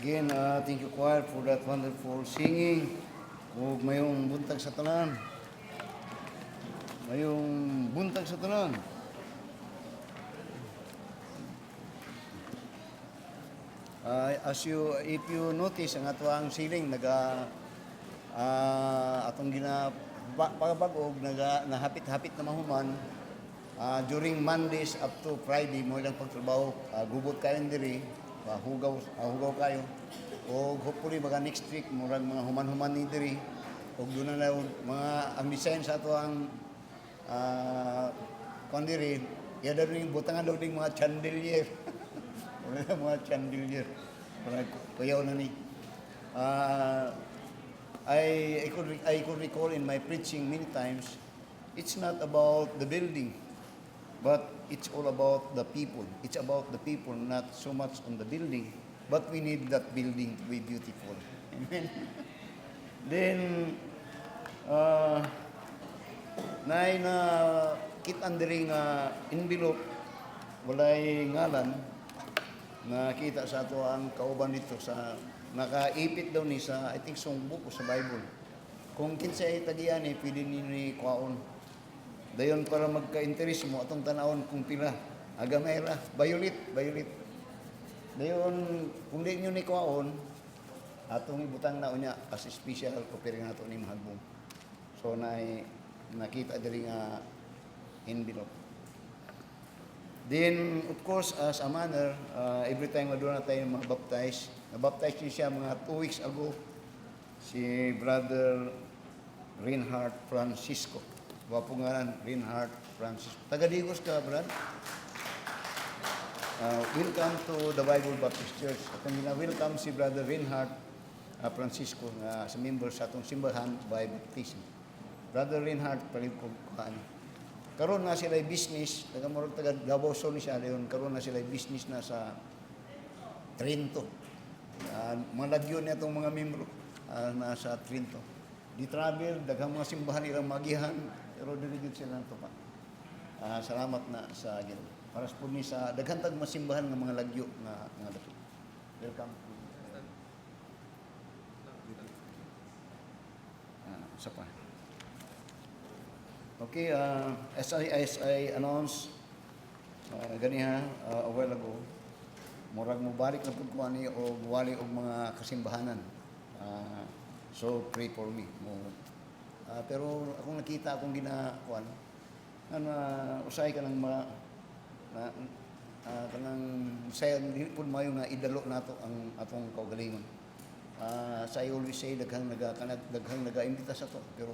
Again, thank you choir for that wonderful singing. Ug mayong buntag sa tanan. Mayong buntag sa tanan. If you notice, ang atuang siling atong pagabag-og nahapit-hapit na mahuman. During Mondays up to Friday mo ilang pagtrabaho, gubot kayo diri, hugaw kayo. O hopefully mga next week murag mga human-human ni diri. Og doon na mga ang design sa ato ang kuan diri, yada ring butangan daw ding mga chandelier. Mga chandelier. Kuyaw na ni. I could recall in my preaching many times, it's not about the building, but it's all about the people. It's about the people, not so much on the building, but we need that building to be beautiful. Amen. Then, na kitan diri nga envelope, walay ngalan, nakita sa ato ang kauban dito sa nakaipit daw ni sa I think songbook o sa Bible. Kung kinsay tagian pwede ni kwaon. Dayon para magka-interest mo atong tanawon kung pila. Agamay ra, violet. Dayon kung di nyo ni kwaon, atong ibutang na unya as special offering nato ni mahagbong. So nakita diri nga envelope. Then, of course, as a manner, every time na doon na tayo mabaptize, nabaptize niyo siya mga 2 weeks ago, si Brother Reinhard Francisco. Wapo nga Reinhard Francisco. Taga-Digos ka, Brad? Welcome to the Bible Baptist Church. At welcome si Brother Reinhard Francisco sa member sa atong simbahan by baptism. Brother Reinhard, palibkog kaan. Karon na sila business, taga Davao Sol ni siya, karon na sila business na sa Trento. Malagyo niya itong mga membro nasa Trento. Di travel, daghang mga simbahan ilang magihan, pero dirigid sila ito pa. Salamat na sa Ginoo. Para po ni sa daghang tag masimbahan ng mga lagyo nga dako. Welcome. Isa pa. Okay, as I announced ganiha a while ago, murag mo balik na pud ko ani o wali og mga kasimbahanan. So pray for me. Pero akong nakita akong ginakuan usay ka nang kanang say dili pud mayo nga idalo nato ang atong kaugalingon. So I always say daghang nagaimbita sa to pero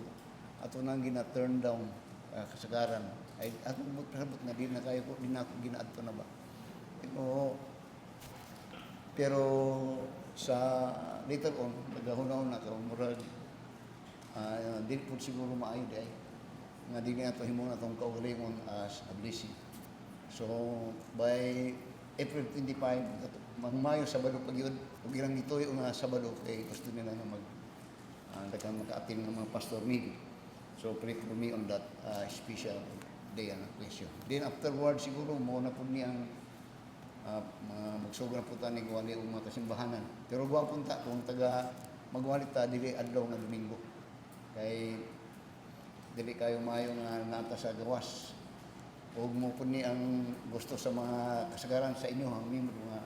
ato nang gina-turn down kasagaran ay ato magpasabot nga di na kayo ko di na ako ginaadto na ba pero sa later on nagahunahon na ka murag di po siguro maayo di ay nga di na ito himo na itong kaugalingon as a blessing. So by April 25 Mayo Sabado pagyud ug ilang ditoy nga Sabado kay gusto nila na daghang maka-attend ng mga pastor meeting. So pray for me on that special day and occasion. Then afterwards siguro mo na po niyang magsugra po ta ni wali og mga kasimbahanan. Pero guwa punta kung taga magwali ta dili adlaw nga Domingo. Kay dili kayo maayo nga nata sa gawas. Og mo po ni ang gusto sa mga kasagaran sa inyo ang membro nga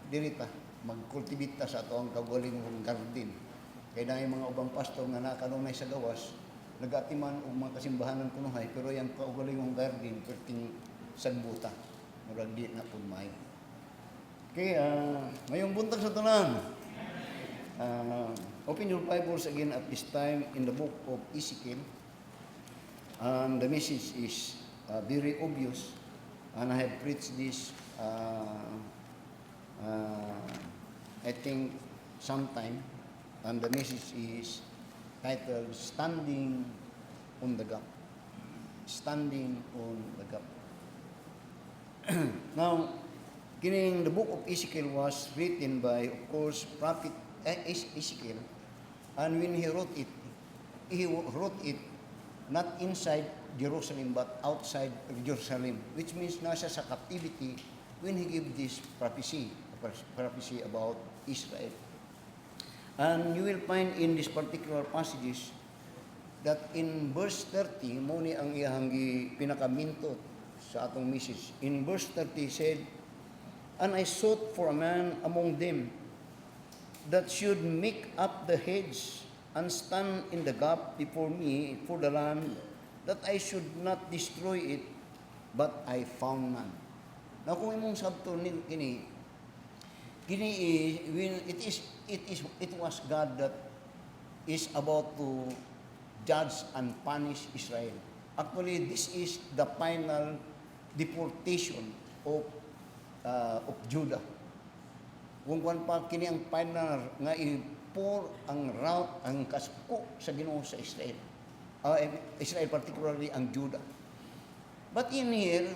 dili ta magkultivate ta sa atong kaugalingong garden. Kaya na yung mga ubang pastor nga nakanunay sa gawas, nag-atiman o mga kasimbahanan kunuhay, pero yung kaugalingong garden, perting sagbuta. Murag di na po mayo. Okay, ngayong buntag sa tanan. Open your Bibles again at this time in the book of Ezekiel. The message is very obvious, and I have preached this, I think, sometime. And the message is titled, Standing on the Gap. Standing on the Gap. Now, the book of Ezekiel was written by, of course, Prophet Ezekiel. And when he wrote it not inside Jerusalem but outside Jerusalem, which means nasa sa captivity when he gave this prophecy. prophecy about Israel. And you will find in this particular passages that in verse 30, mo ni ang iyang pinakamintot sa atong message. In verse 30 said, "And I sought for a man among them that should make up the hedge and stand in the gap before me for the land, that I should not destroy it, but I found none." Now kung imong sabto ni kini when it was God that is about to judge and punish Israel. Actually, this is the final deportation of Judah. Kung pa kini ang final nga i-pour ang route, ang kasuko sa Ginoo sa Israel. Israel particularly ang Judah. But in here,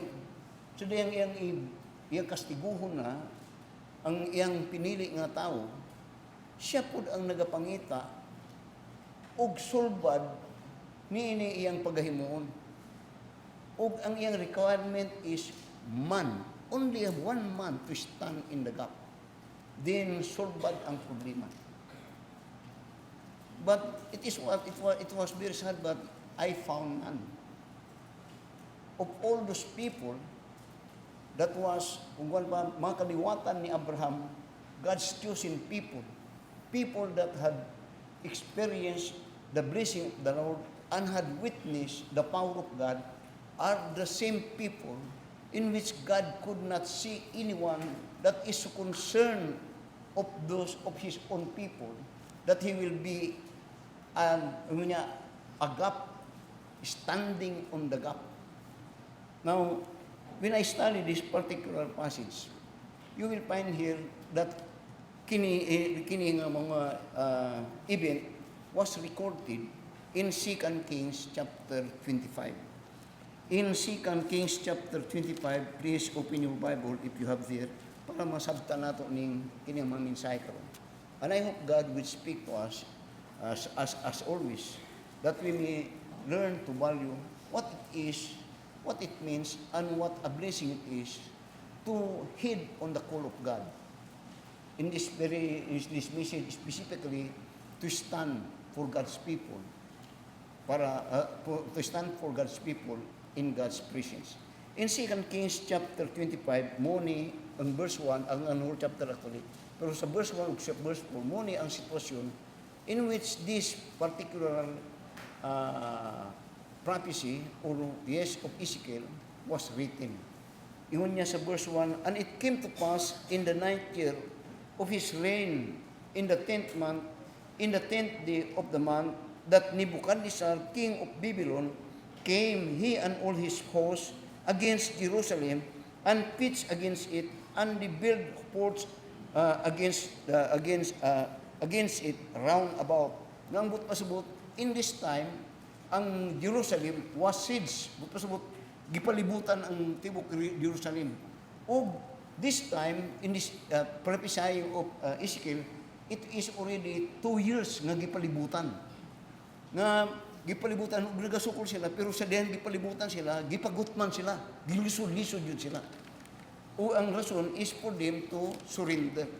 so iyang kastiguhon na ang iyang pinili nga tao, siya pud ang nagapangita og sulbad niini iyang pagahimuon. Og ang iyang requirement is man, only one man to stand in the gap. Then sulbad ang problema. But it was very sad, but I found none. Of all those people that was, kung pa, mga kaliwatan ni Abraham, God's chosen people, people that had experienced the blessing of the Lord and had witnessed the power of God, are the same people in which God could not see anyone that is concerned of those of His own people, that He will be a gap, standing on the gap. Now, when I study this particular passage, you will find here that kini nga mga event was recorded in 2 Kings chapter 25. In 2 Kings chapter 25, please open your Bible if you have there, para masabtan nato ning kini nga mga mensahe karon. And I hope God will speak to us as always, that we may learn to value what it is, what it means, and what a blessing it is to heed on the call of God. In this message specifically, to stand for God's people, to stand for God's people in God's presence. In 2 Kings chapter 25, mo ni ang verse 1, ang whole chapter actually, pero sa verse 1 ug sa verse 4, mo ni ang sitwasyon in which this particular prophecy or yes of Ezekiel was written. Ingon niya sa verse 1, "And it came to pass in the 9th year of his reign, in the 10th month, in the 10th day of the month, that Nebuchadnezzar, king of Babylon, came, he and all his hosts, against Jerusalem, and pitched against it, and they built forts against it round about." Nang pasubot, in this time, ang Jerusalem was sieged. Pasubot, gipalibutan ang tibok Jerusalem. O this time, in this prophecy of Ezekiel, it is already 2 years nga gipalibutan. Nga gipalibutan, nagasukol sila, pero sa diyan gipalibutan sila, gipagutman sila, gilisod-lisod yun sila. O ang rason is for them to surrender.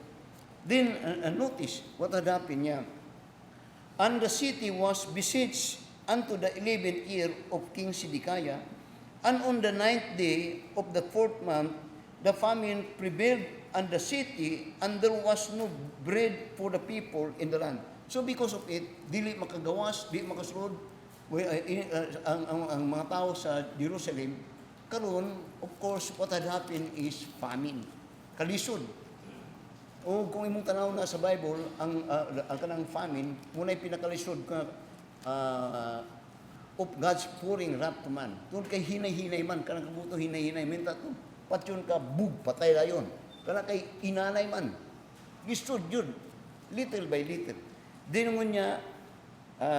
Then, notice what had happened niya. "And the city was besieged unto the 11th year of King Zedekiah, and on the 9th day of the 4th month, the famine prevailed in the city, and there was no bread for the people in the land." So because of it, dili makagawas, dili makasulod ang mga tao sa Jerusalem. Karon, of course, what had happened is famine, kalisod. O kung imong tanaw na sa Bible, ang kanang famine, muna'y pinakalisod ka of God's pouring wrath to man. Tungkol kay hinay-hinay man, kanang kabuto hinay-hinay, minta to, patyon ka, bug, patay layon. Kanang kay inanay man, gisod yun, little by little. Dinungon niya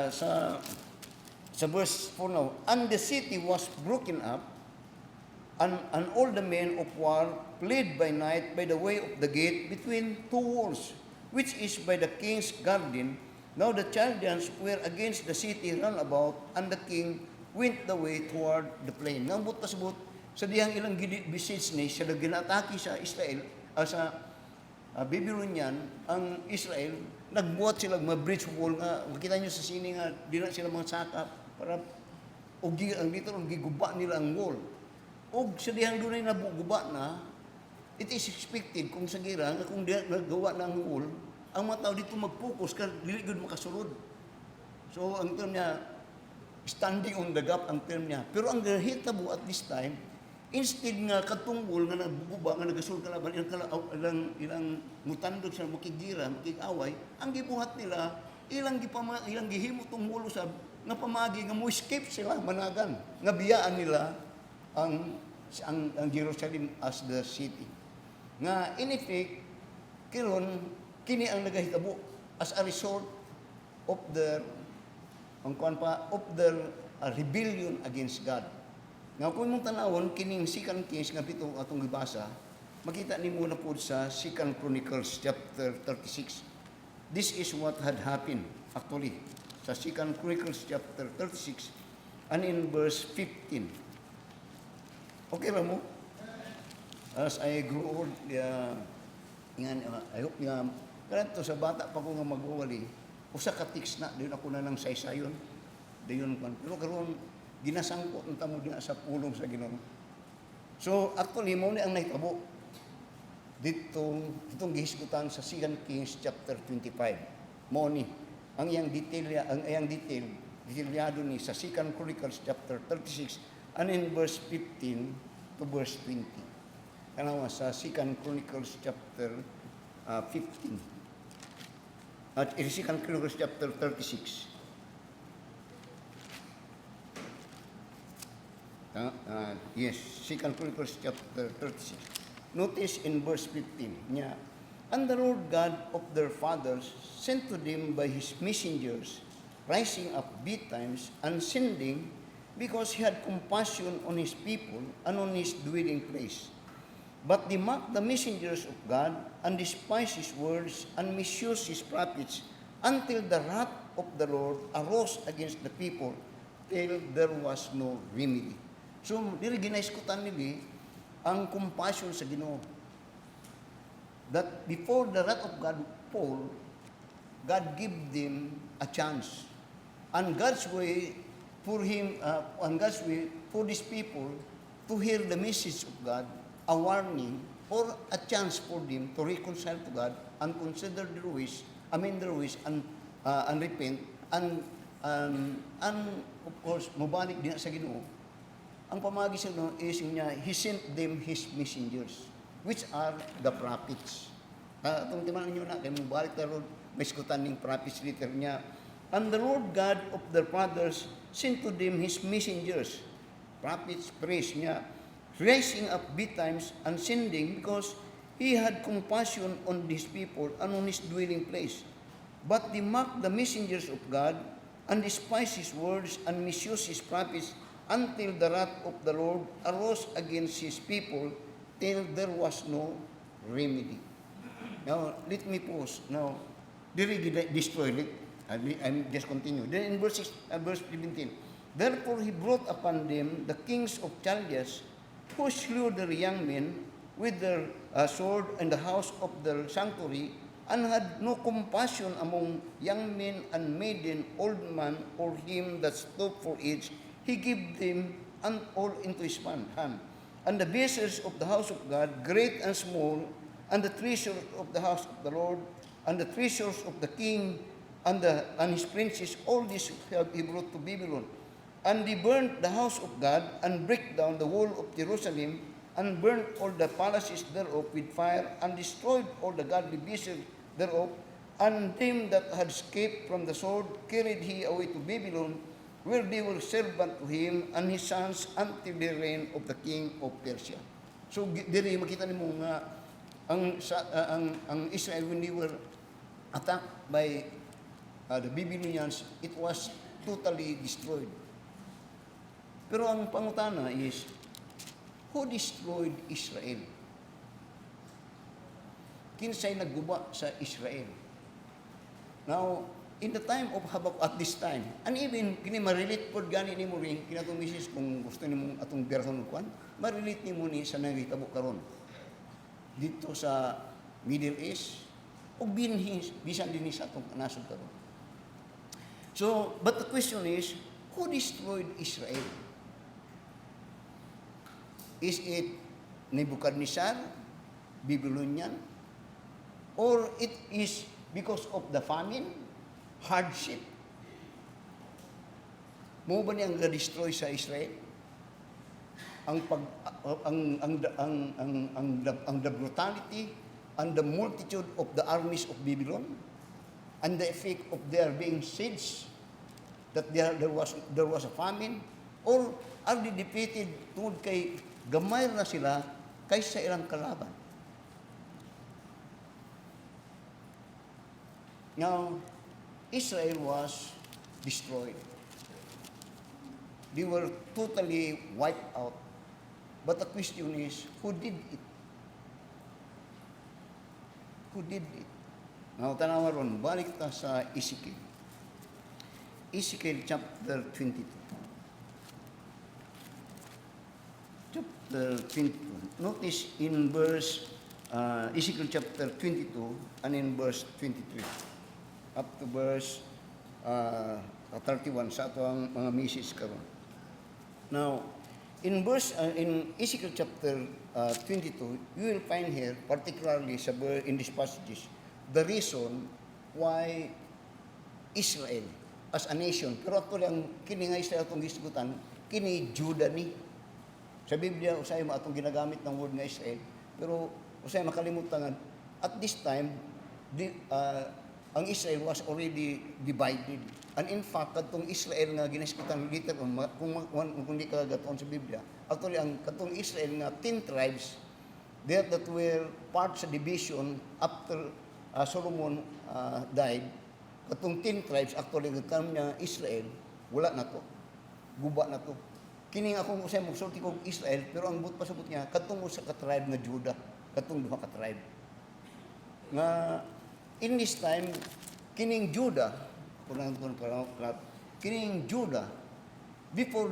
sa verse 4 now, "And the city was broken up, and all the men of war fled by night by the way of the gate between two walls, which is by the king's garden. Now the Chaldeans were against the city round about, and the king went the way toward the plain." Nang pasabot sa diyang ilang besiege ni, siya ginatake sa Israel, sa Babylonian, ang Israel, nagbuhat sila mga bridge wall nga, makita nyo sa sini nga, di na sila mga sakap, para, ang dito, giguba nila ang wall. O sa dihang doon ay nabuguba na, it is expected kung sa gira, nga kung nagawa na ang wall, ang mga tao dito mag-focus, dili gud makasulod. So, ang term niya, standing on the gap ang term niya. Pero ang hitabo at this time, instead nga katungkol nga nagbububa, nga nagasul ka laban, ilang mutandog sa makigira, makikaway, ang gibuhat nila, ilang gihimo tong mulo sa nga pamagi nga mo escape sila managan, nga biyaan nila ang Jerusalem as the city. Nga in effect, kiron kini ang nagahitabo as a result of their rebellion against God. Nga kung mong tanawon, kining 2 Kings nga pito atong gibasa, makita ni muna po sa 2 Chronicles chapter 36. This is what had happened actually sa 2 Chronicles chapter 36 and in verse 15. Okay ba mo? As I grow old, I hope nga, kanto sa bata pa ko nga mag-uwali, usa ka tiks na, doon ako na ng saysayon. Dayon kan. Pero karon ginasangkot ng tamo diha sa pulong sa Ginoo. So actually mo ni ang nahitabo ditong gihisgutan sa 2 Kings chapter 25. Mo ni ang iyang detalyado ni sa 2 Chronicles chapter 36 and in verse 15 to verse 20. Kanawa sa 2 Chronicles chapter 15. At 2 Chronicles chapter 36. Yes, 2 Chronicles chapter 36. Notice in verse 15 niya, and the Lord God of their fathers sent to them by his messengers, rising up betimes and sending, because he had compassion on his people and on his dwelling place. But they mocked the messengers of God and despised his words and misused his prophets until the wrath of the Lord arose against the people till there was no remedy. So, diri ginaiskutan nila ang compassion sa Ginoo. That before the wrath of God fall, God give them a chance. And God's way for these people to hear the message of God, a warning or a chance for them to reconcile to God and consider their ways, amend their ways and repent and of course mubalik din sa Ginoo. Ang pamagi sa Ginoo is niya, he sent them his messengers, which are the prophets. Itong timan ninyo na, kaya mubalik na ron, may skutan ng prophets later niya. And the Lord God of their fathers sent to them his messengers, prophets, praise niya, rising up betimes and sending, because he had compassion on these people and on his dwelling place. But they mocked the messengers of God and despised his words and misused his prophets until the wrath of the Lord arose against his people till there was no remedy. Now, let me pause. Now, did he destroy it? I'm just continue. Then in verse 17, therefore he brought upon them the kings of Chaldeans, who slew their young men with their sword in the house of their sanctuary, and had no compassion among young men and maiden, old man, or him that stood for age. He gave them all into his hand. And the vessels of the house of God, great and small, and the treasures of the house of the Lord, and the treasures of the king, and his princes, all this he brought to Babylon. And they burned the house of God, and break down the wall of Jerusalem, and burned all the palaces thereof with fire, and destroyed all the godly vessels thereof, and them that had escaped from the sword carried he away to Babylon, where they were servant to him and his sons until the reign of the king of Persia. So diri makita nimo nga ang Israel, when they were attacked by the Babylonians, it was totally destroyed. Pero ang pangutana is, who destroyed Israel? Kinsay nagguba sa Israel? Now, in the time of Habakkuk, at this time, and even kini ma-relate po gani ni mo rin, kinatong misis kung gusto ni mo atong berson kwan, ma-relate ni mo ni sa nangitabo karon dito sa Middle East, o bisan din sa itong nasod karon. So, but the question is, who destroyed Israel? Is it Nebuchadnezzar, Babylonian, or it is because of the famine, hardship? Mo ba niyang ga-destroy sa Israel? Ang the brutality and the multitude of the armies of Babylon, and the effect of their being siege, that there was a famine, or are they defeated tungod kay gamay na sila kaysa ilang kalaban? Now, Israel was destroyed. They were totally wiped out. But the question is, who did it? Who did it? Now, tanawa ron, balik ta sa Ezekiel. Ezekiel chapter 22. Chapter 22. Notice in verse, Ezekiel chapter 22 and in verse 23. Up to verse 31 sa ato ang mga message karon. Now, in Ezekiel chapter 22, you will find here, particularly in these passages, the reason why Israel as a nation, pero actually ang kini nga Israel itong gisgutan, kini Judah ni. Sa Biblia, usay mo atong ginagamit ng word nga Israel, pero usay makalimutan nga, at this time, ang Israel was already divided. And in fact, katong Israel nga ginaskutan later on, kung di ka gatoon sa Biblia, actually, ang katong Israel nga 10 tribes, there that were part sa division after Solomon died, katong 10 tribes, actually, katong niya Israel, wala na to. Guba na to. Kining akong usay magsulti kong Israel, pero ang but pasabot niya, katong usa ka tribe nga Judah, katong duha ka tribe. Nga, in this time, kining Judah, kining Judah, before,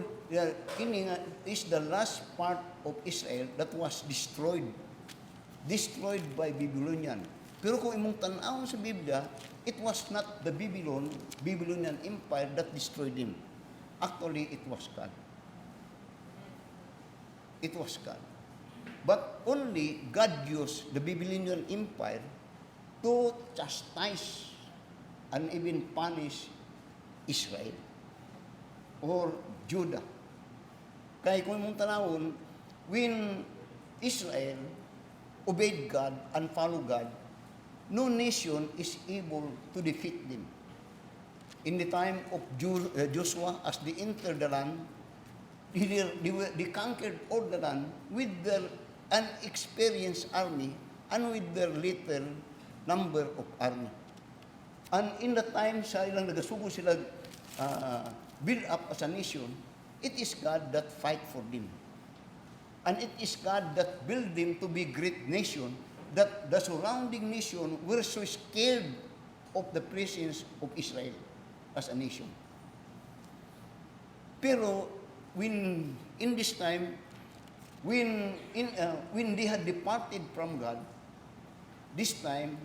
kining is the last part of Israel that was destroyed by Babylonian. Pero kung imong tan-awon sa Biblia, it was not the Babylonian Empire that destroyed him. Actually, it was God. It was God. But only God used the Babylonian Empire to chastise and even punish Israel or Judah. Kaya kung mong tanawon, when Israel obeyed God and followed God, no nation is able to defeat them. In the time of Joshua, as they entered the land, they conquered all the land with their unexperienced army and with their little number of army. And in the time sa ilang nagasugo sila build up as a nation, it is God that fight for them. And it is God that build them to be great nation, that the surrounding nation were so scared of the presence of Israel as a nation. Pero when in this time, when they had departed from God, this time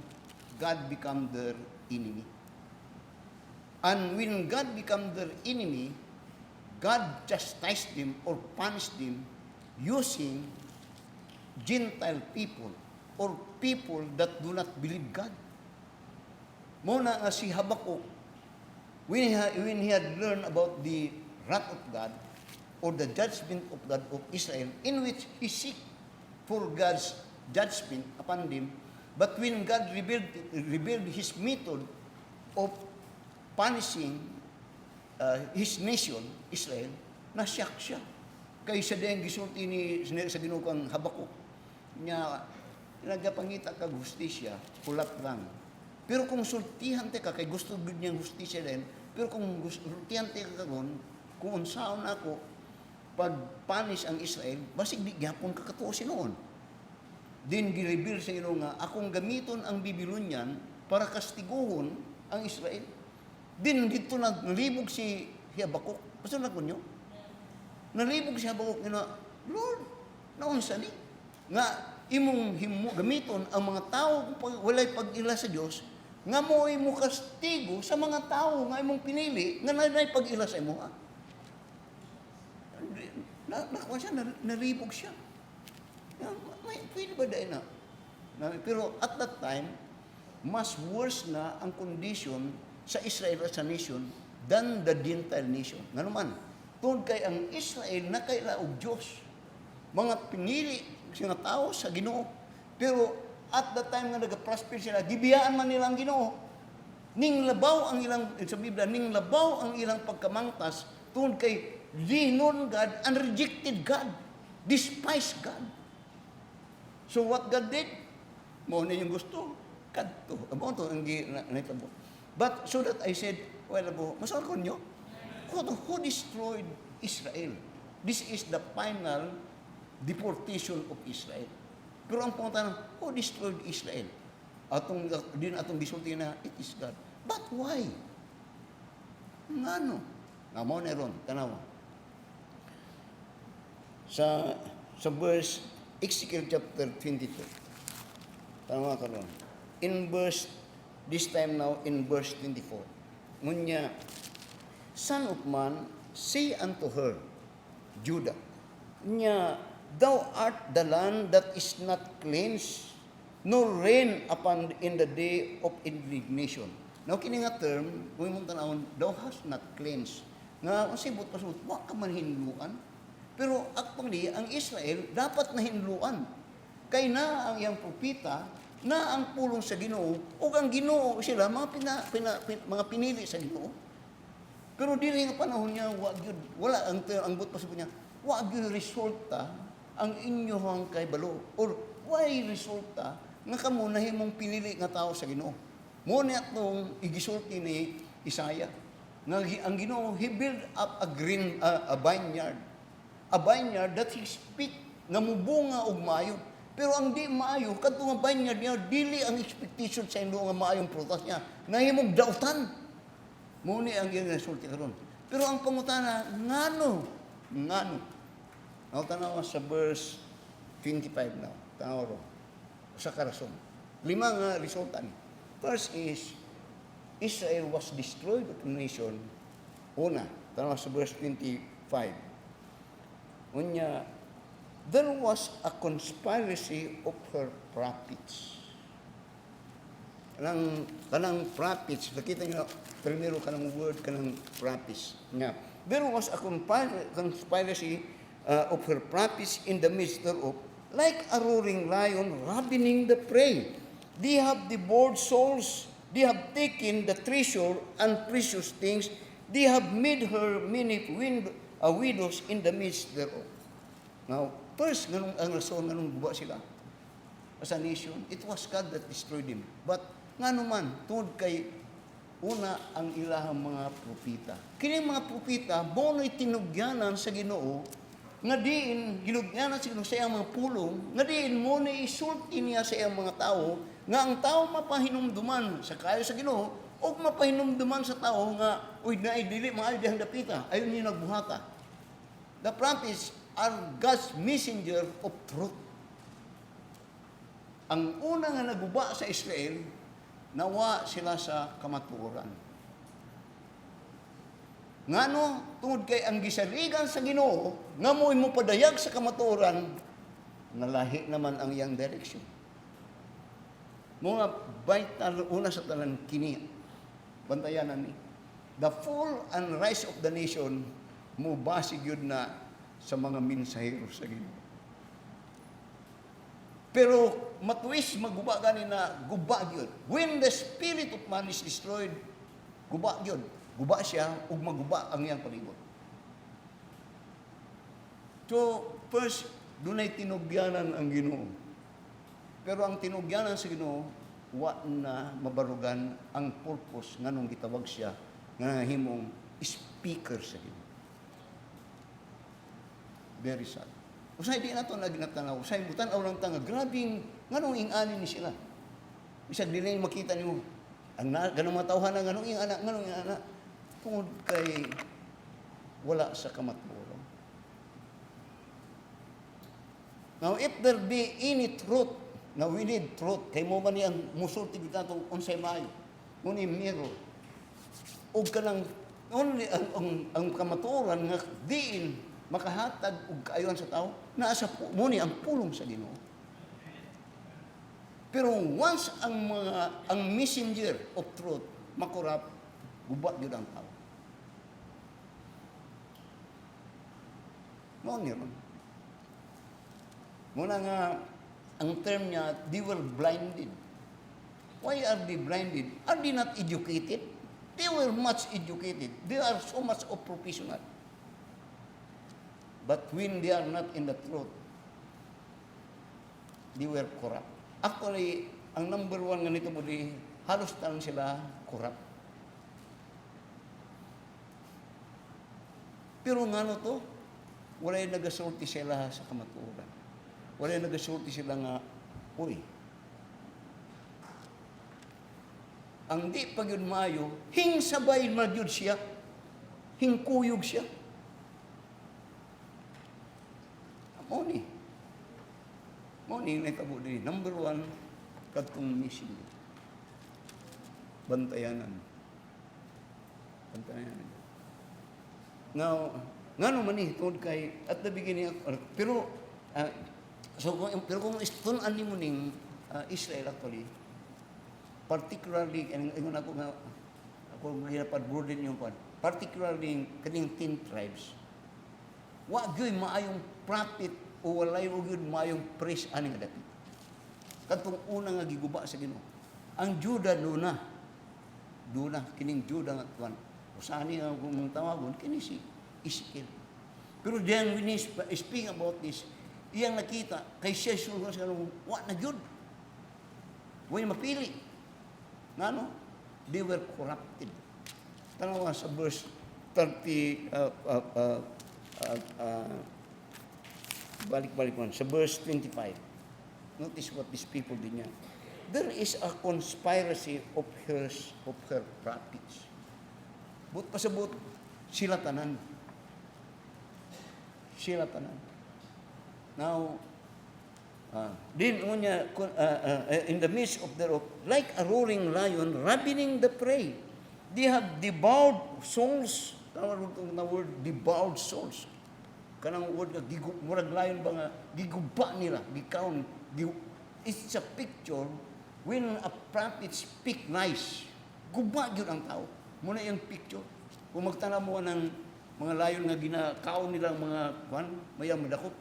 God became their enemy. And when God became their enemy, God chastised them or punished them using Gentile people or people that do not believe God. Muna nga si Habakkuk, when he had learned about the wrath of God or the judgment of God of Israel, in which he seek for God's judgment upon them, but when God revealed his method of punishing his nation, Israel, nasyak siya. Kaya sa diyang gisulti sa ginukang Habakkuk, niya, nagapangita ka hustisya, kulat lang. Pero kung sultihan te ka, kay gusto niyang hustisya din, pero kung sultihan te ka kung unsaon ako, pag-punish ang Israel, basig di gyapon kakatuo noon. Din gi-reveal sa ino nga, akong gamiton ang Babylonian para kastiguhon ang Israel. Din dito nalibog si Habakkuk. Basta na ko nyo? Nalibog si Habakkuk na, Lord, naunsa ni? Nga, imong gamiton ang mga tao kung walay pag-ila sa Dios nga mo'y mo kastigo sa mga tao nga imong pinili nga nanay pag-ila sa imo. Nakuha siya, naribog siya. May pwede ba dahil na? Pero at that time, mas worse na ang condition sa Israel as a nation than the Gentile nation. Nga naman, tungkol kay ang Israel na kailaog Diyos. Mga pinili siya nga tao sa Ginoo. Pero at that time nga nag-prosper sila, gibiyaan man nilang Ginoo. Ning labaw ang ilang, sa Biblia, ning labaw ang ilang pagkamangtas tungkol kay dinon God and rejected God, despised God. So what God did, mo na yung gusto, kadto. Amo to ang naitabo. But so that I said, well, masal ko nyo, who destroyed Israel? This is the final deportation of Israel. Pero ang punta who destroyed Israel? Atong gisulti na, it is God. But why? Ngano? Nga mo na ron, tanawa. Sa verse, Ezekiel chapter 22. Tanawa ka ron. In verse, this time now, in verse 24. Ngunya, Son of man, say unto her, Judah, nya, thou art the land that is not cleansed, nor rain upon in the day of indignation. Now, kini nga term, kung mong tanawon, thou hast not cleansed. Nga, sibot pasubot, wak ka man hinluan. Pero actually, ang Israel dapat na hinluan. Kay na ang iyang propita, na ang pulong sa Ginoo, o ang Ginoo sila, mga pinili sa Ginoo. Pero dili nga panahon niya, wala ang but pasubot niya, wag yun resulta ang inyohang kay balo. Or why resulta nga kamo nahimong pinili nga tao sa Ginoo. Mo ni atong igisulti ni Isaiah. Nga ang Ginoo, He built up a vineyard. A vineyard that He speak nga mubunga og maayo. Pero ang di maayo, kadto nga vineyard niya, dili ang expectation sa ino nga maayong prutas niya. Nahimong dautan. Mo ni ang iyang resulti karon. Pero ang pangutana, ngano? Now, tanaw sa verse 25 now. Tanaw ro. Sa karason. 5 nga resulta ni. First is, Israel was destroyed of the nation. Una, tanaw sa verse 25. Unya, there was a conspiracy of her prophets. Kanang prophets, nakita niyo, primero kanang word, kanang prophets. Nga, there was a conspiracy of her prophets in the midst thereof, like a roaring lion ravening the prey. They have devoured souls, they have taken the treasure and precious things, they have made her many widows in the midst thereof. Now, first, ang rason nganong guba sila as a nation, it was God that destroyed them. But, ngano man, tungod kay una ang ilahang mga propita. Kining mga propita, mo'y tinugyanan sa Ginoo, nga diin, ginugyanan sa Ginoo sa iyang mga pulong, nga diin mo na isulti niya sa iyang mga tao, nga ang tao mapahinumduman sa kayo sa Ginoo, o mapahinumduman sa tao nga, uy, naidili, mga aldihang dapita, ayun niyo nagbuhata. The prophets are God's messenger of truth. Ang una nga naguba sa Israel, nawa sila sa kamatuoran. Ngano, tungod kay ang gisaligan sa Ginoo, nga mo'y mo padayag sa kamatuoran, nalahi naman ang iyang direksyon. Mga vital, una sa tanan kini, bantayanan ni. The fall and rise of the nation, mubasig yun na sa mga minsahero sa Ginoo. Pero matuwis maguba gani na guba gyud. When the spirit of man is destroyed, guba gyud. Guba siya ug maguba ang iyang palibot. So, first, dunay tinugyanan ang Ginoo. Pero ang tinugyanan sa Ginoo, wa na mabarugan ang purpose nganong gitawag siya nga himong speaker sa Ginoo. Very sad. Usay di na ito naginatanaw. Usay butanaw lang tanga. Grabing, nganong ingani ni sila. Bisag di na yung makita niyo. Ang ganong matawhan na nganong ingana. Tungod kay wala sa kamatuoran. Now, if there be any truth, now we need truth, kay mo man ang musulti kita itong unsay mayo, muni miro, o ka ng, only ang kamaturan nga diin, makahatag og kaayon sa tao, nasa muni ang pulong sa Ginoo. Pero once ang messenger of truth makurap, gubat yun ang tao. Mao ni ron. Muna nga, ang term niya, they were blinded. Why are they blinded? Are they not educated? They were much educated. They are so much of professional. But when they are not in the truth, they were corrupt. Actually, ang number one nga nito mo di, halos tanan sila corrupt. Pero nga no to, wala yung nagasulti sila sa kamaturan. Wala yung nagasulti sila nga, uy, ang di pag yun maayo, hing sabay magyud siya, hing kuyog siya. Moni naitabo din. Number one, katong mission. Bantayanan. Now, nga naman tungod kay, at the beginning, pero kung istunan ni mo ning Israel actually, particularly, ingon ako nga, ako mahirapad burden yung pan, particularly kaning 10 tribes, wa gyud maayong prophet o walay o gyud maayong priest ani nga dapit. Kadtong una nga giguba sa Ginoo. Ang Juda duna kining Juda nga tuan. Usani nga kung tawagon kini si Ezekiel. Pero then when he speak about this, iyang nakita kay siya sugo sa kanong wa na gyud. Wa niya mapili. Ngano? They were corrupted. Tanaw sa verse 30 balik-balik man sa verse 25. Notice what these people did niya. There is a conspiracy of her prophets. But pasabot sila tanan. Now, din unya in the midst of their like a roaring lion ravening the prey. They have devoured souls. Tawag na word devoured souls. Kanang word nga murag lion ba nga giguba nila, gikaon. It's a picture when a prophet speak nice. Guba gyud ang tao. Muna yung picture. Kung magtanaw mo ng mga layon nga ginakaon nilang mga mayang madakot.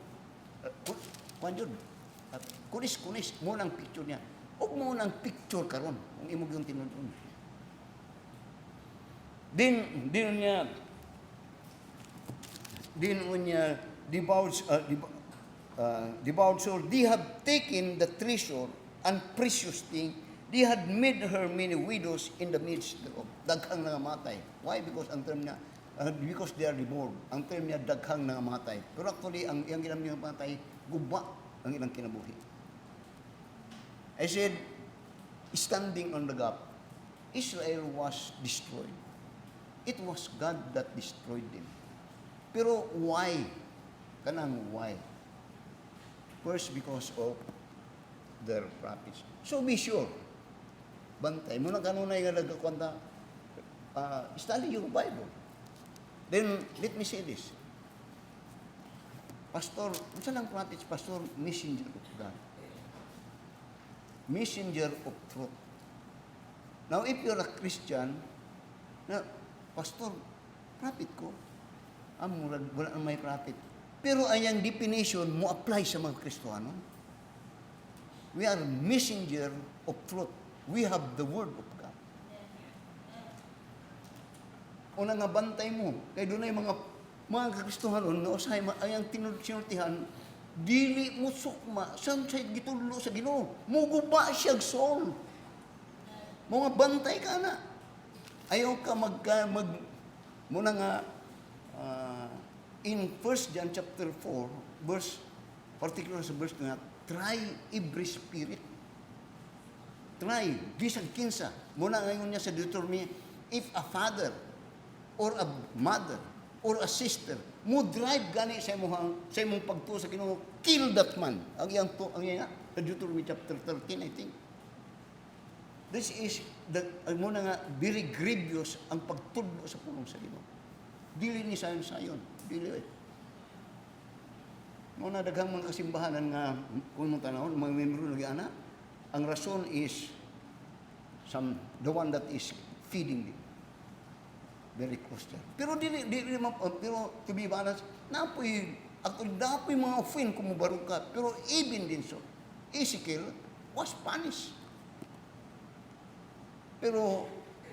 Yun. Kunis, muna ang picture niya. Huwag muna ang picture karon kung imog yung tinunod. Din niya devoured soul. They have taken the treasure and precious thing. They had made her many widows in the midst thereof. Daghang nangamatay. Why? Because ang term niya, because they are reborn. Ang term niya, daghang nangamatay. Pero actually, ang iyang ginam niya matay, guba ang ilang kinabuhi. I said, standing on the gap, Israel was destroyed. It was God that destroyed them. Pero why? Kanang why? First, because of their prophets. So be sure. Bantay. Muna kanunay nga nagkakwanta, study your Bible. Then, let me say this. Pastor, unsa lang prophets? Pastor, messenger of God. Messenger of truth. Now, if you're a Christian, na, Pastor, prophet ko, wala na may prophet. Pero ayang definition mo apply sa mga Kristiyano. We are messenger of truth. We have the word of God. Una nga bantay mo, kay doon ay mga Kristiyano nga usahay ayang tinultihan, dili mo sukma, saan siya gitulo sa Ginoo. Muguba siya soul. Mga bantay ka na. Ayaw ka muna nga, in 1 John chapter 4, particular sa verse na, try every spirit. Try, bisag kinsa. Muna ngayon niya sa Deuteronomy, if a father, or a mother, or a sister, mo drive gani sa imong pagtuo sa Ginoo, kill that man. Ang iyang to, ang iyang Deuteronomy chapter 13, I think. This is muna nga very grievous ang pagtudlo sa pulong sa Ginoo. Dili ni sayon-sayon, dili. Muna daghang mga kasimbahanan nga kung mo tanawon mga membro lagi ana, ang rason is the one that is feeding them. Very Christian. Pero pero to be honest, napoy mga offend kung mubarog ka. Pero even din so, Ezekiel was punished. Pero,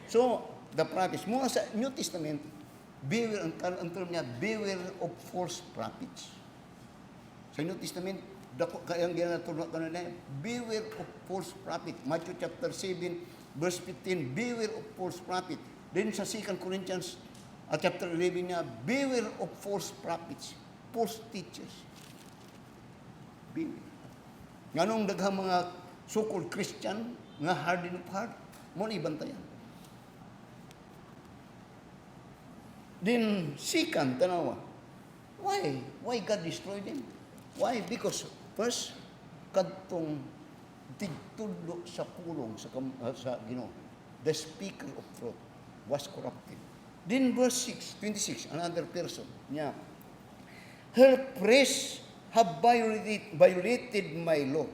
so, the prophets, mula sa New Testament, beware, ang term niya, beware of false prophets. Sa New Testament, kayang ginatulog ka na beware of false prophet. Matthew chapter 7, verse 15, beware of false prophet. Then sa 2 Corinthians, chapter 11 niya, beware of false prophets, false teachers. Beware. Nganong daghang mga so-called Christian, nga hardened of heart, mo na ibantayan. Then, second, tanawa, why? Why God destroyed them? Why? Because, first, kadtong tigtudlo sa pulong sa Ginoo, the speaker of truth was corrupted. Then, verse 26, another person, niya, her priests have violated my law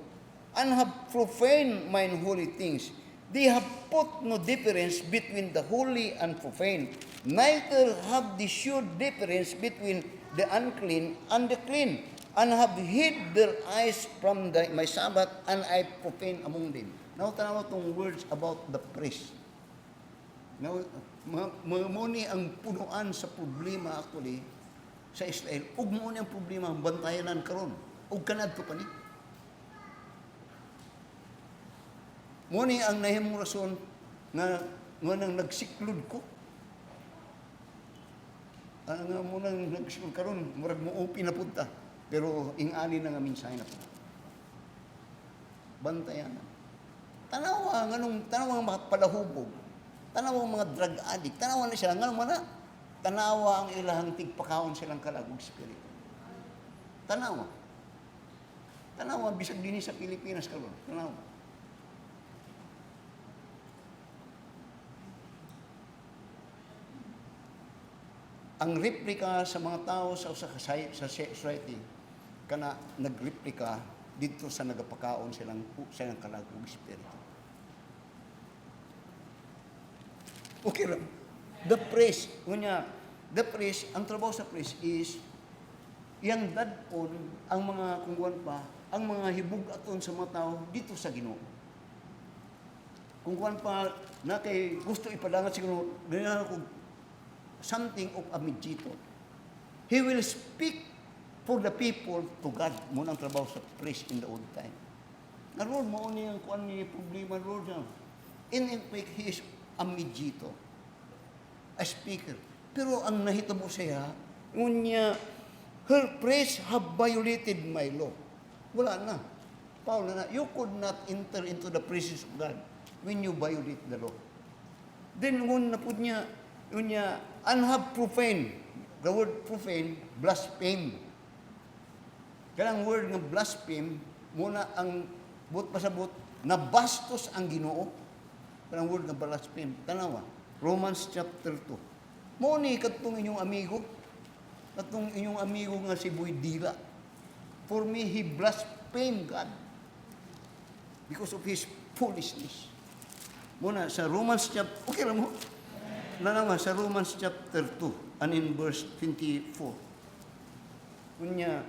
and have profaned mine holy things. They have put no difference between the holy and profane, neither have they showed difference between the unclean and the clean, and have hid their eyes from my Sabbath, and I profane among them. Now, tanaw itong words about the priest. Now, muni ang punuan sa problema actually sa Israel. Ug muni ang problema, bantayanan karon. Ug kanad to pa ni. Muni ang nahimong rason nga nang nagsiklod ko. Nga mo nang nagsiklod karon, murag mo pinapunta. Pero ingani na nga mensahe na po. Bantayanan. Tanawa ang mga palahubog. Tanawa ang mga drug addict. Tanawa na sila nganong mana. Tanawa ang ilahang tigpakaon silang kalagog spirito. Tanawa. Tanawa bisag dinhi sa Pilipinas karon. Tanawa. Ang replika sa mga tao sa society, kana nagreplika dito sa nagapakaon silang kalagog espiritu. Okay lang. The priest, ang trabaho sa priest is, yang dadpon, ang mga kungguan pa, ang mga hibug aton sa mga tao dito sa Ginoo. Kungguan pa, na kay gusto ipadangat sa Ginoo, ganyan ako, something of a medjito. He will speak for the people to God. Muna ang trabaho sa priest in the old time. Na Lord, mauni ang kuan ni problema, Lord. In fact, he is a medjito. A speaker. Pero ang nahitabo siya, ngunya, her priests have violated my law. Wala na. Paul na, you could not enter into the presence of God when you violate the law. Then, ngun na po niya, and have profane. The word profane, blaspheme. Kaya ang word ng blaspheme, muna ang but pasabot, nabastos ang Ginoo. Kaya ang word ng blaspheme. Tanawa, Romans chapter 2. Muna katong inyong amigo, katong inyong amigo nga si Buydila. For me, he blasphemed God because of his foolishness. Muna, sa Romans chapter, okay lang mo? Nanawa, sa Romans chapter 2, and in verse 24. Kunya,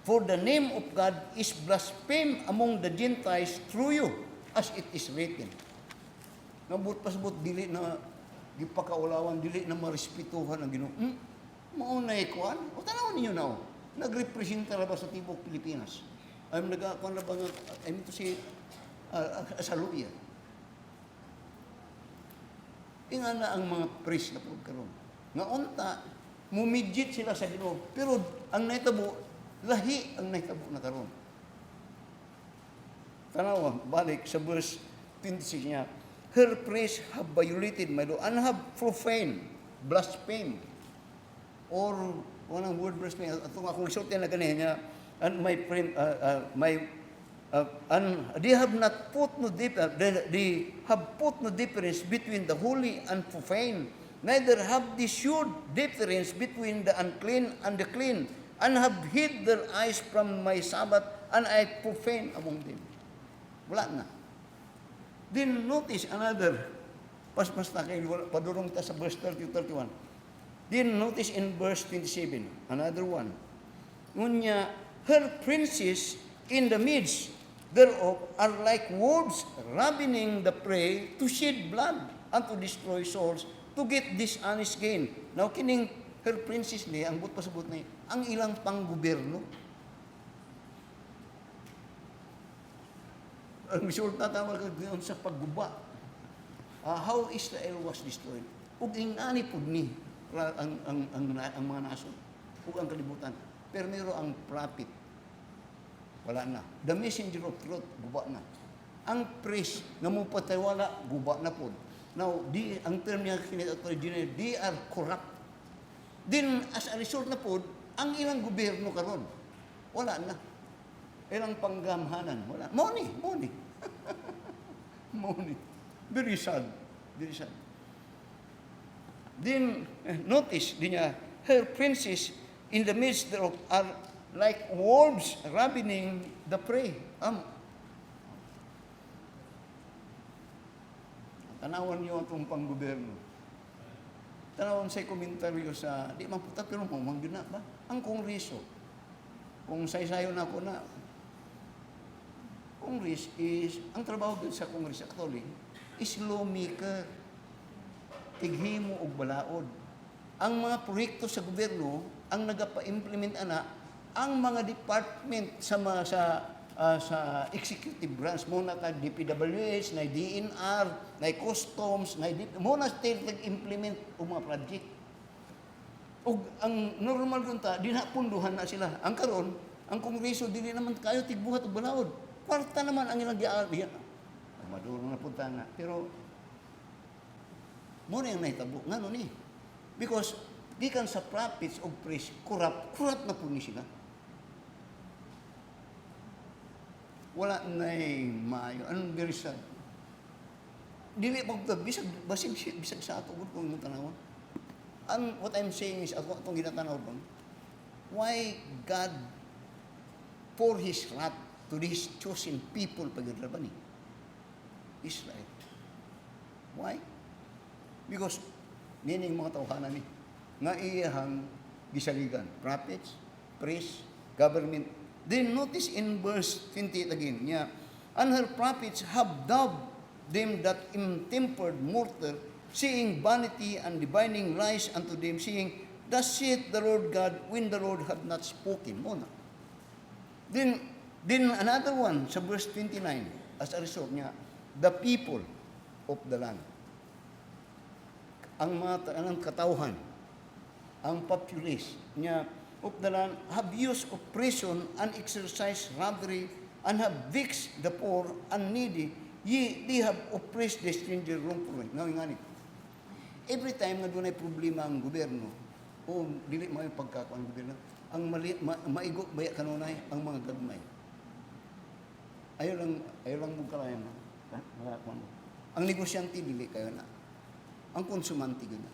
for the name of God is blasphemed among the Gentiles through you, as it is written. Nabot pasabot, dili na gipakaulawan, dili na marespetuhan ang Ginoo. Mauna ikuan? O tanawan ninyo na, nagrepresenta na ba sa tibok Pilipinas? I'm nag-akuan na ba nga, I mean to say, Asaluya. Inga na ang mga priest na po karon. Nga unta, mumidjit sila sa Ginoo. Pero ang naitabo, lahi ang naitabo na karon. Tanawa, balik sa verse 26 niya, her priests have violated my law and have profaned, blasphemed, or Unang word verse niya, atong akong isulti na ganyan niya, and my friend, and they have not put no they have put no difference between the holy and profane, neither have they shewed difference between the unclean and the clean, and have hid their eyes from my Sabbath, and I profane among them. Wala na. Then notice another, pas na kayo, padurong ta sa verse 30-31. Then notice in verse 27, another one. Ngunya, her princes in the midst thereof are like wolves ravening the prey to shed blood and to destroy souls to get dishonest gain. Now, kining her princess ni, ang but pasabot ni, ang ilang panggobyerno. Ang result na tawag sa pagguba. How Israel was destroyed. Ug ingani pud ni ang mga nason ug ang kalibutan. Pero mayro ang prophet. Wala na. The messenger of truth, guba na. Ang priest na mo patawala, guba na po. Now, ang term niya they are corrupt. Then, as a result na po, ang ilang gobyerno karon, wala na. Ilang panggamhanan, wala. Money. Money. Very sad. Very sad. Then, notice, her princes in the midst thereof are like wolves ravening the prey. Tanawan niyo itong panggobyerno. Tanawan sa'y komentaryo sa, di man puta, pero mangyun na ba? Ang kongreso, kung saysayo na ako na, kongres is, ang trabaho din sa kongres, actually, is lawmaker. Tighimo o balaod. Ang mga proyekto sa gobyerno, ang nagapa-implement ang mga department sa executive branch, muna ka DPWH, na DNR, na customs, muna sila nag-implement o mga project. O ang normal ron di na punduhan na sila. Ang karon, ang kongreso, dili naman kayo tigbuhat o balaod. Kwarta naman ang ilang gialbi. Maduro na punta na. Pero, muna yung nahitabo. Nga nun eh. Because, di kan sa prophets o priests, corrupt na po ni sila. Wala na maayo. Anong very sad? Dili bisag sa ato kung tanawan. What I'm saying is, atong ginatanaw doon, why God pour His wrath to these chosen people pagkakalaban ni Israel? Why? Because, nining mga tawhanan ni, nga iyahang gisaligan, prophets, priests, government. Then notice in verse 28 again, niya, and her prophets have dubbed them that intempered mortar, seeing vanity and divining lies unto them, saying, thus saith the Lord God, when the Lord hath not spoken. Muna. Then another one, sa verse 29, as a result niya, the people of the land. Ang mga katauhan, ang populace niya, of the land have used oppression and exercised robbery and have vexed the poor and needy. They have oppressed the stranger wrongfully. Ngani. Every time nga doon ay problema ang gobyerno, o dili mo yung pagkakuan ng gobyerno, ang maigo baya kanunay ang mga gagmay. Ayaw lang mo kalayan. Ang negosyante dili kayo na. Ang konsumante gina.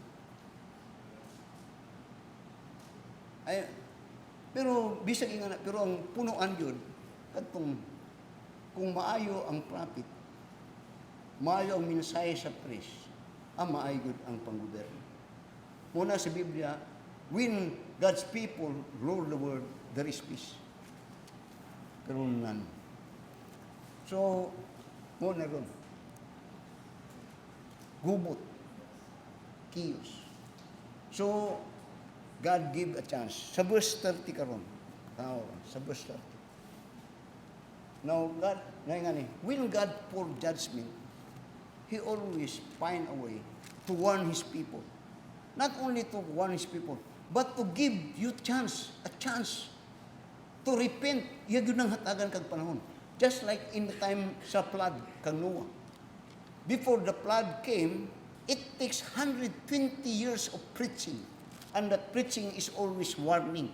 Pero bisag nga na, pero ang punuan yun, katong kung maayo ang prophet, maayo ang mensahe sa priest, maayo ang panggobyerno. Muna sa Biblia, when God's people rule the world, there is peace. Pero none. So, muna ron. Gubot. Chaos. So, God give a chance. Sa verse 30 karon. Sa verse 30. Now, God, when God pour judgment, He always find a way to warn His people. Not only to warn His people, but to give you a chance to repent. Yan yun ang hatagan kag panahon. Just like in the time sa flood, kang Noah. Before the flood came, it takes 120 years of preaching and that preaching is always warning.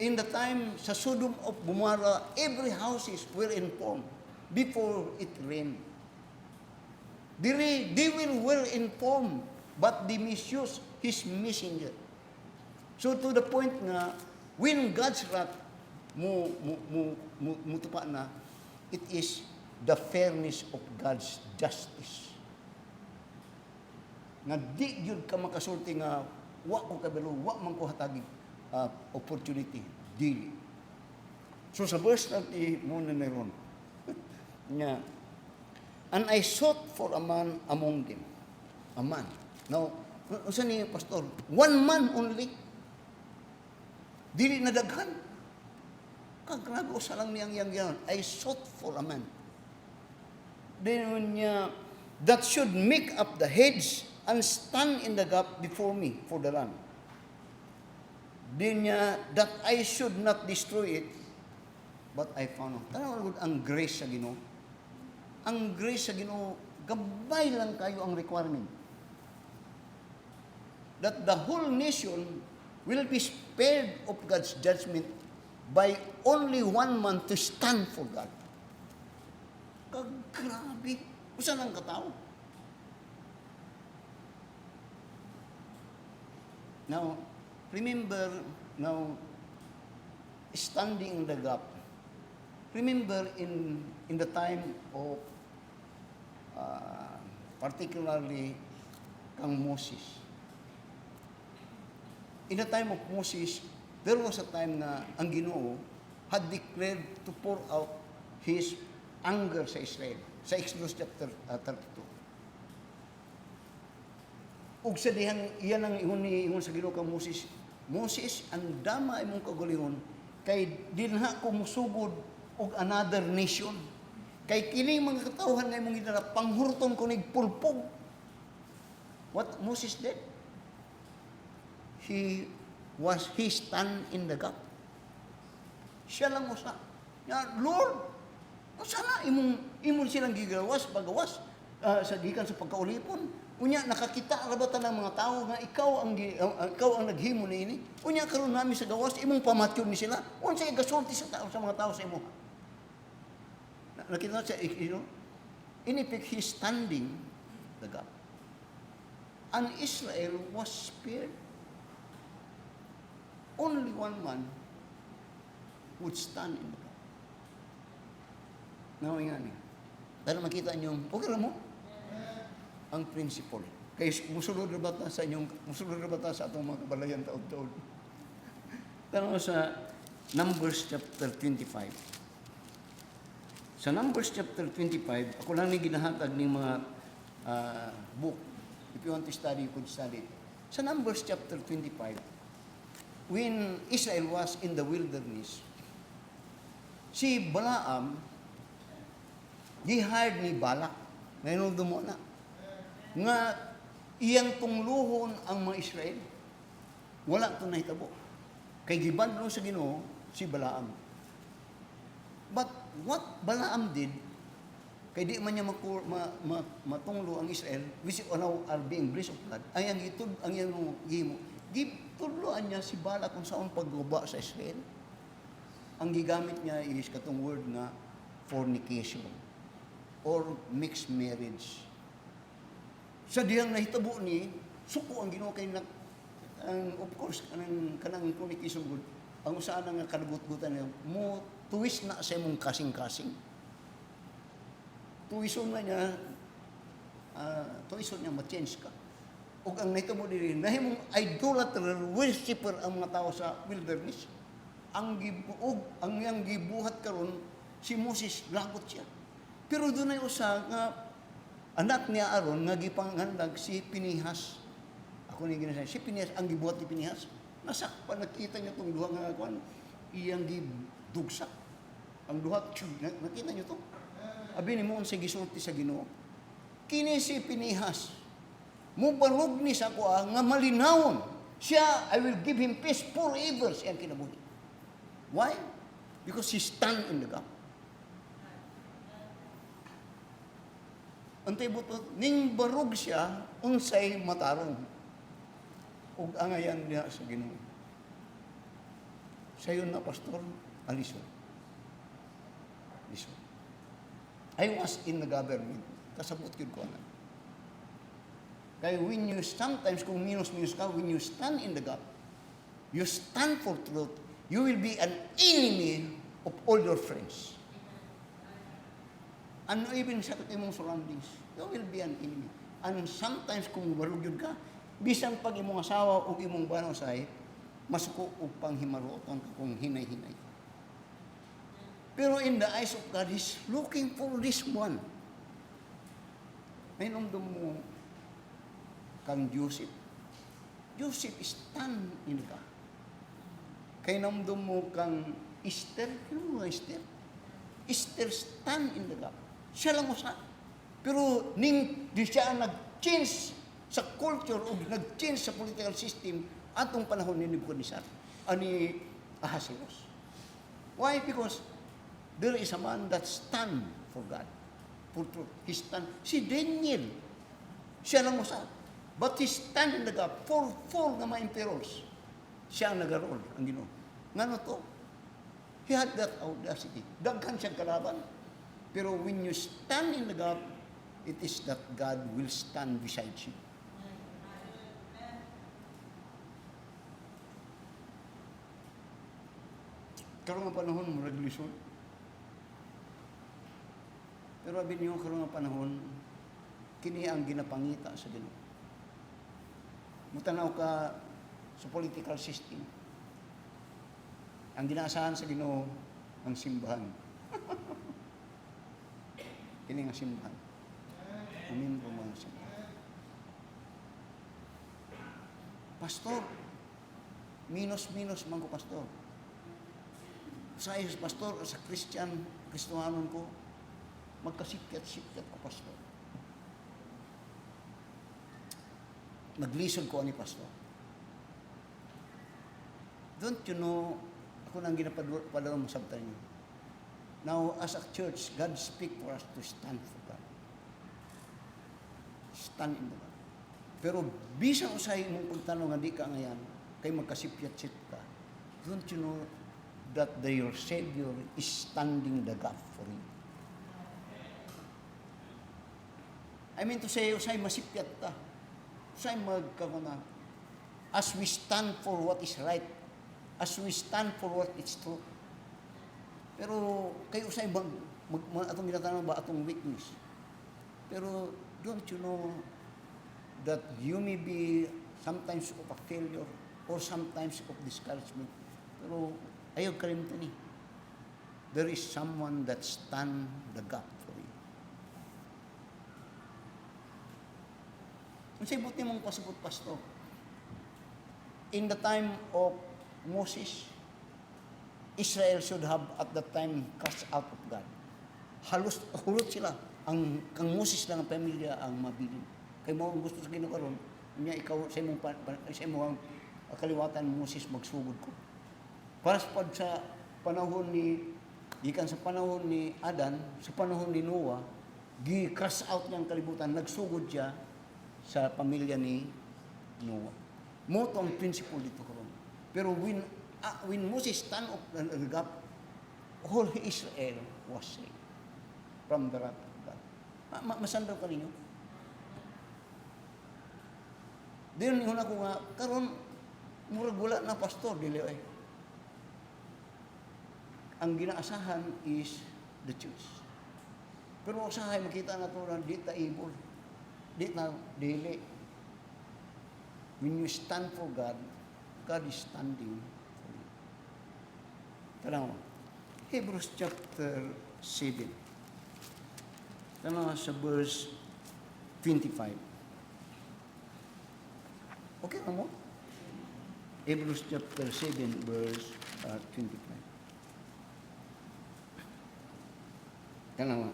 In the time sa Sodom of Gomorrah, every houses were informed before it rained. They will well informed, but they misuse His messenger. So to the point nga, when God's wrath mutupa na, it is the fairness of God's justice. Nga di yun ka makasulti nga, wa ko kabalo, wa man ko hatagi opportunity. Dili. So sa verse 30, muna na ron. Nga, and I sought for a man among them. A man. Now, saan niya, Pastor? 1 man only. Dili na daghan. Kagrabe o salang niyang yan. I sought for a man. Then niya, that should make up the hedge and stand in the gap before me for the land. Then niya, that I should not destroy it, but I found out. Tanaw ang grace sa Ginoo. Ang grace sa Ginoo, gabay lang kayo ang requirement. That the whole nation will be spared of God's judgment by only 1 man to stand for God. Kagrabe. Usan ang katao? Now, remember, standing in the gap. Remember in the time of, particularly, kang Moses. In the time of Moses, there was a time na ang Ginoo had declared to pour out His anger sa Israel. Sa Exodus chapter 32. Ug sa dihang iyan ang ingon sa Ginoo kang Moses, Moses, ang dama imong kagulihon kay dinha ko musugod og another nation. Kay kini mga katawhan nga imong gidala panghurton ko nig pulpog. What Moses did? He stand in the gap. Siya lang usa. Ya Lord, sana imong silang gigawas pagawas sa gikan sa pagkaulipon. Unya nakakita ra ba ta ng mga tao nga ikaw ang naghimo niini? Unya karon nami sa gawas imong pamatyon ni sila. Unsa igasulti sa mga tao sa imo? Nakita sa in effect he standing the gap. And Israel was spared. Only 1 man would stand in the gap. Now nga ni. Para makita niyo, okay ra mo? Ang principle. Kaya musulod na bata sa atong mga kabalayan taon-taon. Tanaw sa Numbers chapter 25. Sa Numbers chapter 25, ako lang ni ginahatag ng mga book. If you want to study, you could study it. Sa Numbers chapter 25, when Israel was in the wilderness, si Balaam, hired ni Balak. Ngayon mo na. Nga iyang tungluhon ang mga Israel. Wala ito nahitabo. Kay gibandlo sa Ginoo si Balaam. But what Balaam did, kay di man niya matunglo ang Israel, which now are being blessed of God, ay ang iyang gimo, gitudloan niya si Balak kung saan pagguba sa Israel. Ang gigamit niya is katong word na fornication or mixed marriage. Sa diyang nahitabo ni, suko ang Ginoo kay of course, kanang fornication good, ang usaan nga kanagut-gutan niya, mo tuwis na sa imong kasing-kasing. Tuwison niya ma-change ka. Ug ang nahitabo diri, nahimong idolater worshipper ang mga tao sa wilderness. Ang yang gibuhat karon si Moses lagot siya. Pero dunay usa nga anak niya Aaron nga gipanghandag si Pinihas. Ako ni ginasa si Pinihas ang gibuhat ni Pinihas. Nasakpan nakita niyo tong duha nga kuan iyang gidugsak. Ang duha nakita niyo to. Abi ni mo sa gisulti sa Ginoo. Kini si Pinihas mubarog ni sa kuha nga malinawon. Siya, I will give him peace forever siyang kinabuhi. Why? Because he stand in the gap. Antay buto, ning barog siya, unsay matarong. ug angayan diha sa Ginoo. Sayon na pastor, alisod. Lisod. I was in the government. Kasabot yun ko na. Kaya when you, sometimes kung minus-minus ka, when you stand in the gap, you stand for truth, you will be an enemy of all your friends. And even sa imong surroundings, you will be an enemy. And sometimes kung marugyod ka, bisan pag imong asawa o imong banosay, masuko o panghimaroton kung hinay-hinay. Pero in the eyes of God, He's looking for this one. May nung mo kang Joseph. Joseph stand in the gap. Kay namdum mo kang Esther, ano mo Esther? Esther stand in the gap. Siya lang mo sa. Pero ning di siya nag-change sa culture o nag-change sa political system atong panahon ni Nebuchadnezzar, ni Ahasuerus. Why? Because there is a man that stand for God, for truth. He stand. Si Daniel, siya lang mo sa. But he stand in the gap for four nga mga emperors. Siya ang nag-roll, ang Ginoo. Ngano to? He had that audacity. Daghan siyang kalaban. Pero when you stand in the gap, it is that God will stand beside you. Karong nga panahon, murag lisod. Pero abin niyo, karong nga panahon, kini ang ginapangita sa Ginoo. Mutanaw ka sa political system. Ang ginaasahan sa Ginoo, ang simbahan. Kini nga simbahan. Umin po mga simbahan. Pastor, minus-minus man ko, pastor. Sa pastor, sa Kristiyanon ko, magkasikyat-sikyat ko, pastor. Naglisod ko ani pastor. Don't you know, ako nang ginapadala mo sabta niyo. Now, as a church, God speak for us to stand for God. Stand in the God. Pero bisan usay mong pagtanong nga di ka ngayon, kay magkasipyat-sip ka, don't you know that your Savior is standing the gap for you? I mean to say, usay masipyat ta. Usay magkakuna. As we stand for what is right, as we stand for what is true. Pero kayo usay atong ginatanong ba atong weakness. Pero don't you know that you may be sometimes of a failure or sometimes of discouragement. Pero ayaw kalimtan ni. There is someone that stand the gap for you. Unsay buti mong pasabot, pastor? In the time of Moses, Israel should have at that time cast out of God. Hulot sila. Kang Moses lang ang pamilya ang mabilin. Kay mo gusto sa Ginoo karon, niya ikaw sa imong kaliwatan Moses magsugod ko. Para sa panahon gikan sa panahon ni Adan, sa panahon ni Noah, gi-cast out niyang kalibutan, nagsugod siya sa pamilya ni Noah. Mo to ang principle dito karon. Pero when Moses stand up the gap, whole Israel was saved from the wrath of God. Masandaw ka ninyo? Diyon yun ako nga, karon murag wala na pastor, dili ay. Ang ginaasahan is the church. Pero usahay, makita na ito na di ta able. Di na dili. When you stand for God, God is standing for you. Tanaw, Hebrews chapter 7. Tanaw sa verse 25. Okay na mo? Hebrews chapter 7, verse 25. Tanaw.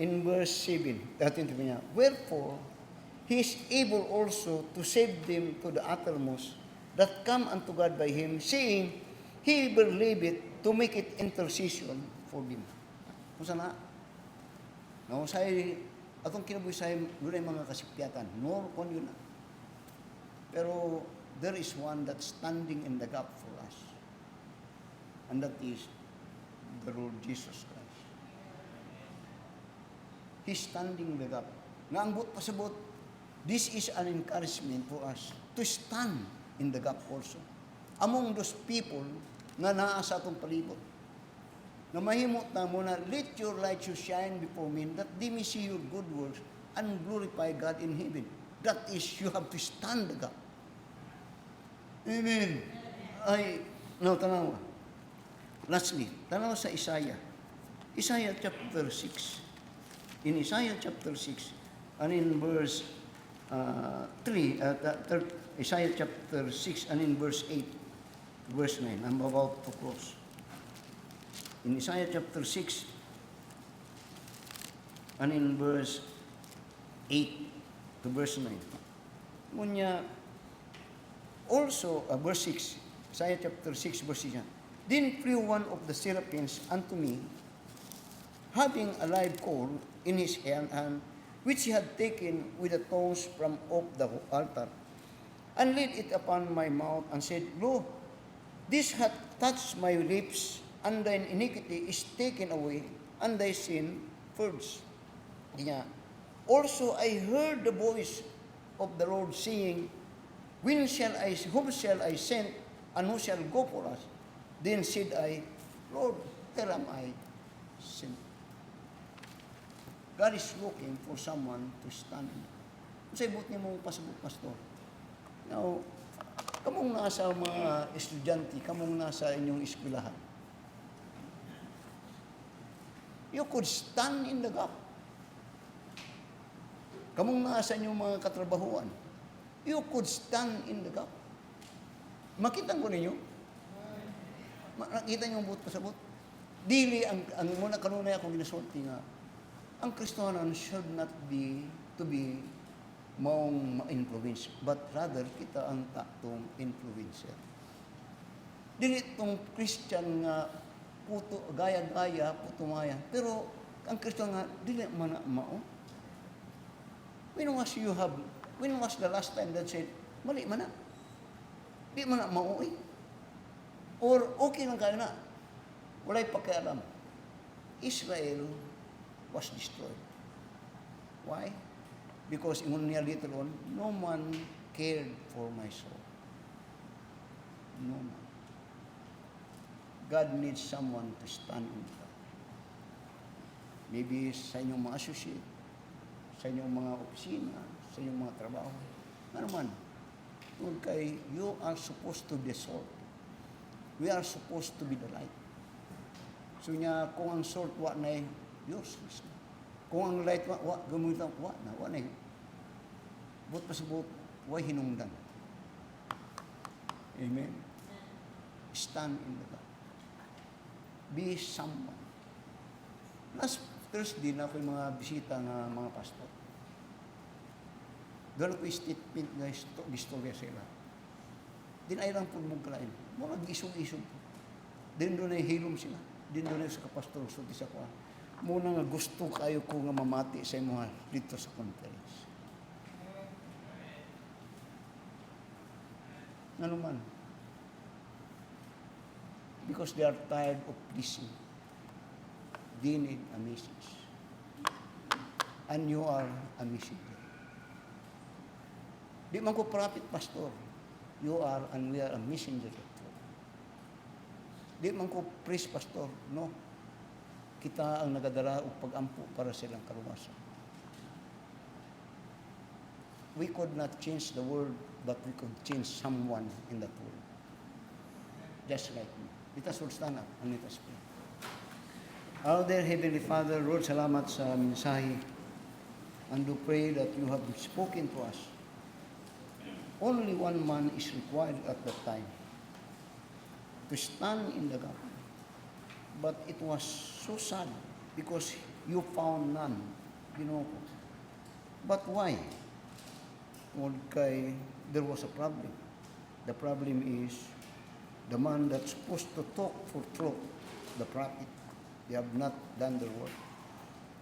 In verse 7, datin ito niya, wherefore, He is able also to save them to the uttermost that come unto God by Him, saying, He believeth to make it intercession for them. Kung sana, say, atong kinabuhi sa mga kasipyatan, nor kon yun na. Pero there is one that's standing in the gap for us. And that is the Lord Jesus Christ. He's standing in the gap. Nga ang but pasabot, this is an encouragement for us to stand in the gap also. Among those people na naa sa atong palibot. Na mahimot na muna, let your light so shine before men that they may see your good works and glorify God in heaven. That is, you have to stand the gap. Amen. Ay, no, tanawa. Lastly, tanawa sa Isaiah. Isaiah chapter 6. In Isaiah chapter 6, and in verse 3, Isaiah chapter 6, and in verse 8, verse 9, I'm about to close. In Isaiah chapter 6, and in verse 8 to verse 9. Ngunya, also, verse 6, Isaiah chapter 6, verse 6. Then flew one of the seraphims unto me, having a live coal in his hand, which he had taken with the tongs from off the altar, and laid it upon my mouth, and said, Lo, this hath touched my lips, and thine iniquity is taken away, and thy sin purged. Yeah. Also I heard the voice of the Lord saying, whom shall I send, and who shall go for us? Then said I, Lord, here am I, sent. God is looking for someone to stand. Sa ibut niyo mong pasabot, pastor. Now, kamong nasa mga estudyante, kamong nasa inyong eskwelahan, you could stand in the gap. Kamong nasa inyong mga katrabahuan, you could stand in the gap. Makita ko ninyo? Nakita niyo ang buot pasabot? Dili, ang muna kanunay akong ginasulti nga, ang Kristohanan should not be to be maong ma-influence, but rather kita ang taktong influencer. Dili itong Christian nga puto, gaya-gaya, putumaya, pero ang Kristo nga, dili man mao. When was the last time that said, mali man na? Di man na mao eh. Or okay lang kayo na. Walay pakialam. Israel was destroyed. Why? Because ingon niya later on, no man cared for my soul. No man. God needs someone to stand in the gap. Maybe sa inyong mga associate, sa inyong mga opisina, sa inyong mga trabaho. Ano man, kay you are supposed to be salt. We are supposed to be the light. So niya, kung ang salt wa na useless na. Kung ang light wa gamitan wa na. But pasabot, wa hinungdan. Amen. Stand in the gap. Be someone. Last Thursday na ako yung mga bisita ng mga pastor. Doon ako statement na istorya sila. Din ay lang po mong kalain. Mga isong-isong. Din doon ay hilom sila. Din doon ay sa kapastor. So, di sa ko. Muna nga gusto kayo ko nga mamati sa mga dito sa conference. Ano man? Because they are tired of pleasing. They need a message. And you are a messenger. Di man ko prophet, pastor. You are and we are a messenger of truth. Di man ko priest, pastor. No. Kita ang nagadala o pag-ampo para silang kaluwasan. We could not change the world, but we could change someone in that world. Just like me. Let us all stand up and let us pray. Our dear Heavenly Father, Lord, salamat sa mensahe. And we pray that you have spoken to us. Only one man is required at that time to stand in the gap. But it was so sad because you found none. You know. But why? Well, there was a problem. The problem is the man that's supposed to talk for truth, the prophet, they have not done their work.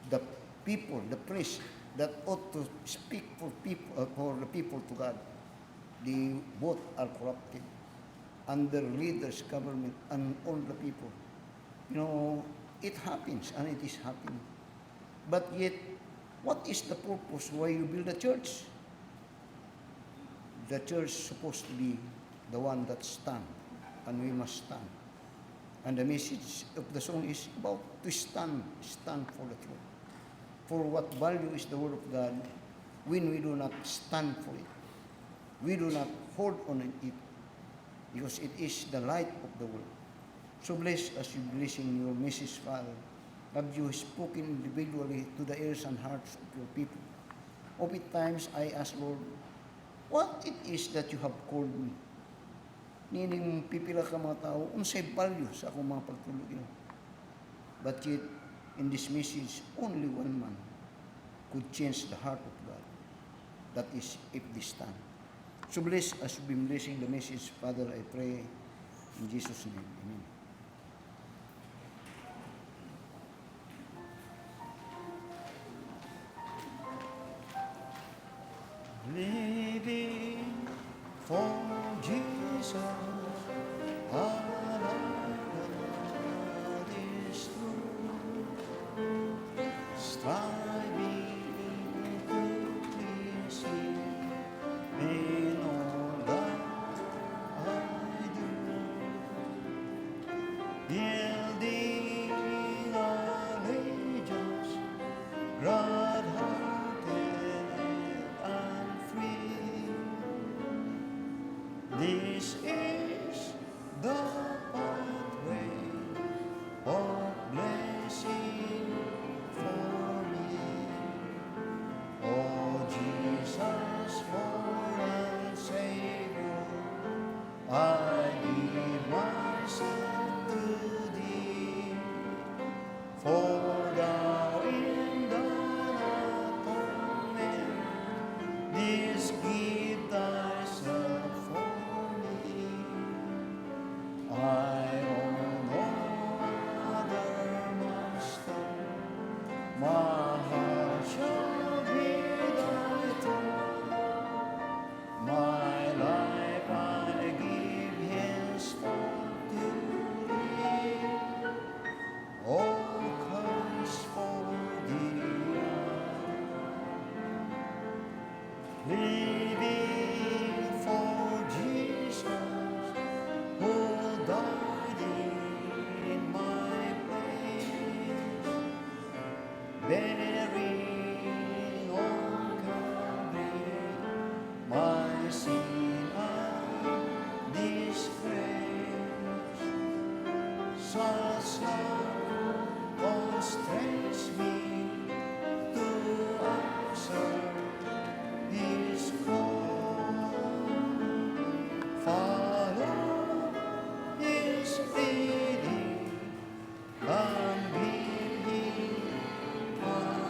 The people, the priest, that ought to speak for people, for the people to God, They both are corrupted under leaders, government, and all the people. You know, it happens, and it is happening. But yet, what is the purpose why you build a church? The church is supposed to be the one that stand, and we must stand. And the message of the song is about to stand for the truth. For what value is the word of God when we do not stand for it? We do not hold on it, because it is the light of the world. So bless as you blessing your message, Father. Have you spoken individually to the ears and hearts of your people? Oftentimes I ask, Lord, what it is that you have called me? Nining pipila ka mga tao, unsay value sa akong mga pagtulog. But yet, in this message, only one man could change the heart of God. That is, if this stand. So bless as you've been blessing the message, Father, I pray in Jesus' name. Amen. Living for Jesus, our God is true, striving to please Him in all that I do, yielding allegiance, broad-hearted and free. This is the pathway of blessing for me. Oh Jesus, Lord and Savior, I give myself to Thee. For Thou in Thine atonement didst give Thyself for me. I own no other master, my heart shall be Thy throne. My life I give henceforth to Thee. All comes for Thee. Living for Jesus, who died in my place, bearing on Calvary my sin and disgrace. Such love constrains me to answer His call. Follow His leading and give Him my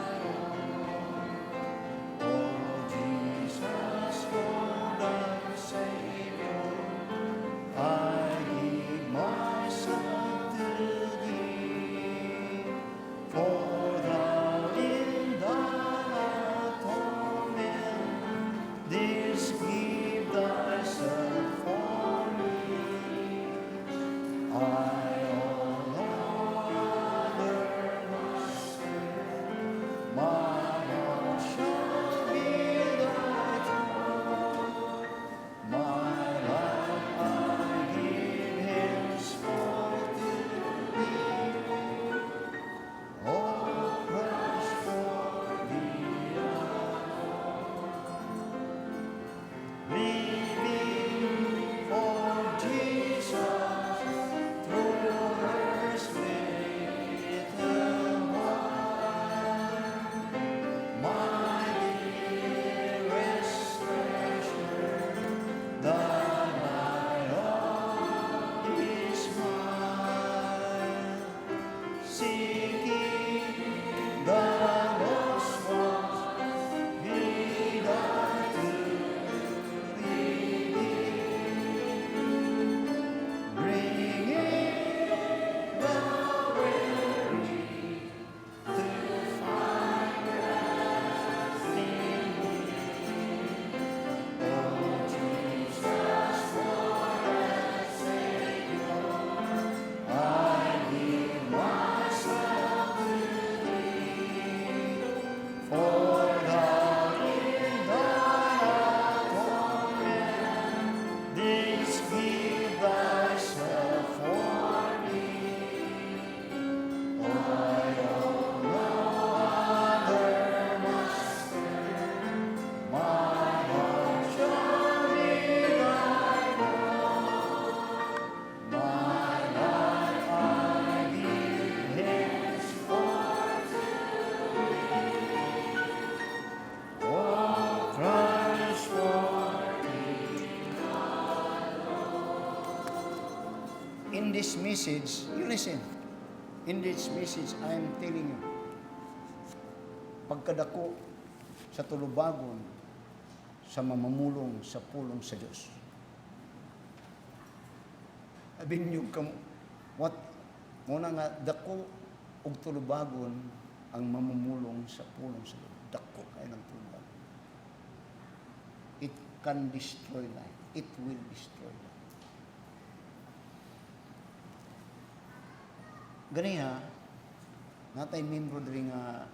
in this message, you listen. In this message, I am telling you, pagkadako sa tulubagon sa mamamulong sa pulong sa Diyos. Abin niyo what muna nga dako og tulubagon ang mamamulong sa pulong sa Diyos. Dako kayo ng tulubagon. It can destroy life. It will destroy life. Ganiha, natay membro diri nga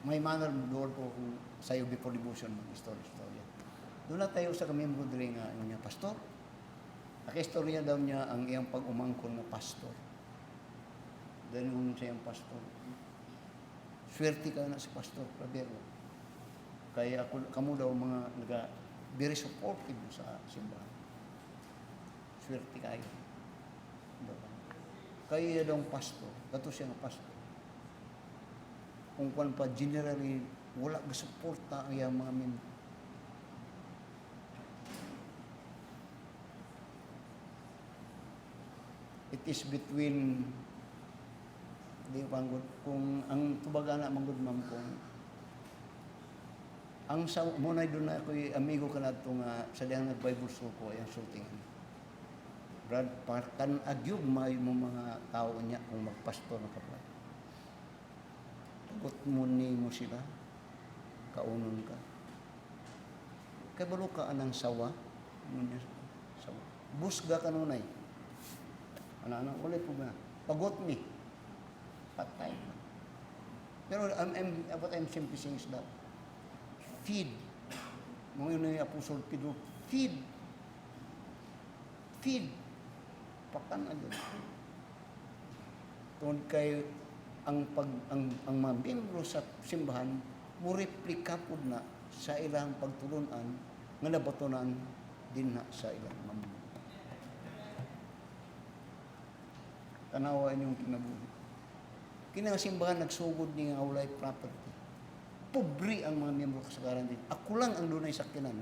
may manner doon po kung sayo before devotion mag-istorya. Doon na tayo sa membro diri nga ano niya, pastor. Nakistorya daw niya ang iyang pag-umangkon na pastor. Dahil nung siya yung pastor. Swerte ka na si Pastor Clavero. Kaya ako, kamo daw mga very supportive sa simbahan. Swerte kayo. Kaya daw pastor. Kato siya nga pastor. Kung kwan pa, generally, wala ga suporta ang iyang mga membro. It is between di panggod kung ang tubaga na manggod ma'am kung ang sa mo na doon na ako'y amigo ka na itong sa diyang nag-Bible school ko yung sultingan. Brad, kan agyog may mo mga tao niya kung magpastor na kapag. Tagot mo ni mo sila, kaunon ka. Kaya balo ka anang sawa, sawa. Busga ka nunay. Ano, ulit po ba? Pagot mi. Patay. Pero what I'm simply saying is that feed. Mga yun yung Apostol Pedro, feed. Feed. Pakan na doon. Tungkol kay ang mga membro sa simbahan, mo replika po na sa ilang pagtulunan nga nabatunan din na sa ilang mambo. Tanawa inyong kinabuhi. Kinasimbahan nagsugod ni nga walay property. Pobre ang mga miyembro kasagaran din. Ako lang ang dunay sakyanan.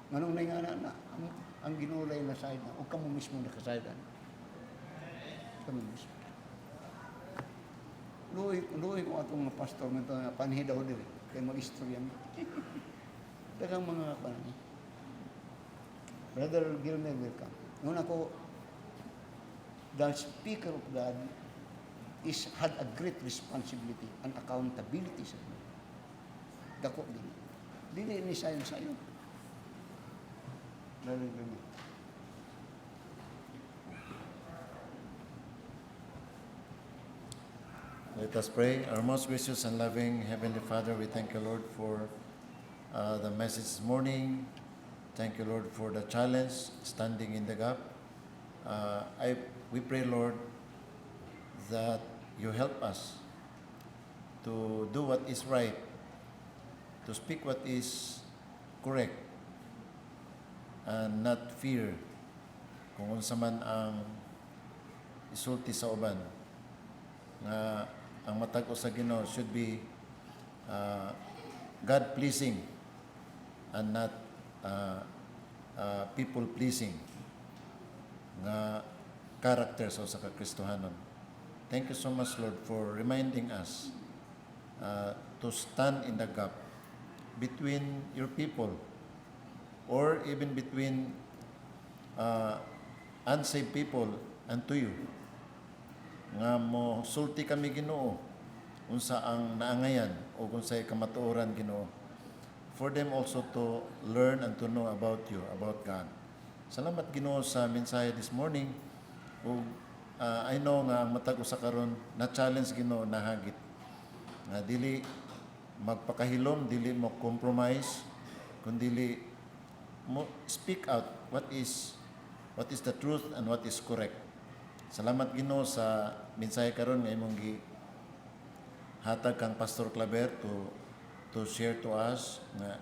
Nganong na nga na ang ginulay na side na, o kamo mismo nakasaydan. Kamo mismo. Luoy ko atong mga pastor nga panhi daw diri kay mag-istorya. Dagang mga kanan. Brother Gilmer, welcome. Nung ako, the speaker of God had a great responsibility and accountability sa inyo. Dako din. Dili ni sayo. Let us pray. Our most gracious and loving Heavenly Father, we thank you, Lord, for the message this morning. Thank you, Lord, for the challenge, standing in the gap. We pray, Lord, that you help us to do what is right, to speak what is correct, and not fear kung unsa man ang isulti sa uban. Nga ang matag-o sa Ginoo should be God-pleasing and not people-pleasing nga characters o sa kakristohanon. Thank you so much, Lord, for reminding us to stand in the gap between your people or even between unsaved people and to you. Nga mo sulti kami Ginoo unsa ang naangayan o unsay kamatuoran Ginoo, for them also to learn and to know about you, about God. Salamat Ginoo sa mensahe this morning. Ug I know nga ang matag usa karon na challenge Ginoo na hagit nga dili magpakahilom, dili mo compromise, kundi mo speak out what is the truth and what is correct. Salamat Ginoo sa mensahe karon nga imong hatag kang Pastor Claver to share to us nga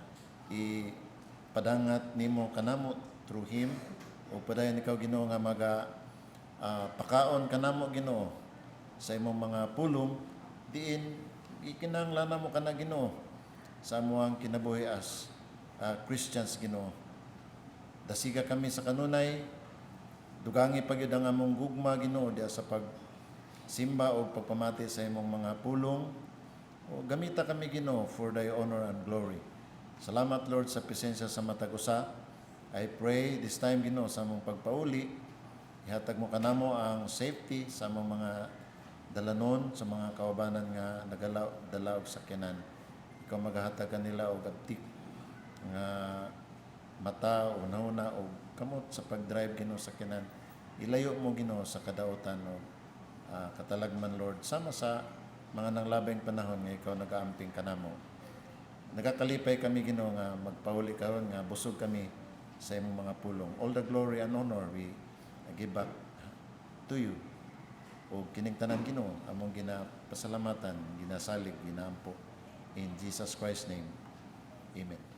ipadangat nimo kanamo through him, o padayon ikaw Ginoo nga pakaon kanamo Ginoo sa imong mga pulong diin ikinahanglan mo kana Ginoo sa amuang kinabuhi as Christians Ginoo. Dasiga kami sa kanunay Dugangi pa gyud ang among gugma Ginoo diha sa pagsimba o pagpamati sa imong mga pulong. O gamita kami Ginoo for thy honor and glory. Salamat Lord sa presensya sa matag usa. I pray this time Ginoo sa among pagpauli, ihatag mo kanamo ang safety sa among mga dalanon, sa mga kaubanan nga dala og sakyanan. Ikaw maghatag kanila og abtik nga mata o una o kamot sa pag-drive Ginoo sa sakyanan. Ilayo mo Ginoo sa kadautan o katalagman Lord, sama sa mga nanglabing panahon nga ikaw nagaamping kanamo. Nagakalipay kami Ginoo nga magpauli karon nga busog kami sa imong mga pulong. All the glory and honor we give back to you. O kining tanan Ginoo among ginapasalamatan, ginasalig, ginaampo in Jesus Christ's name. Amen.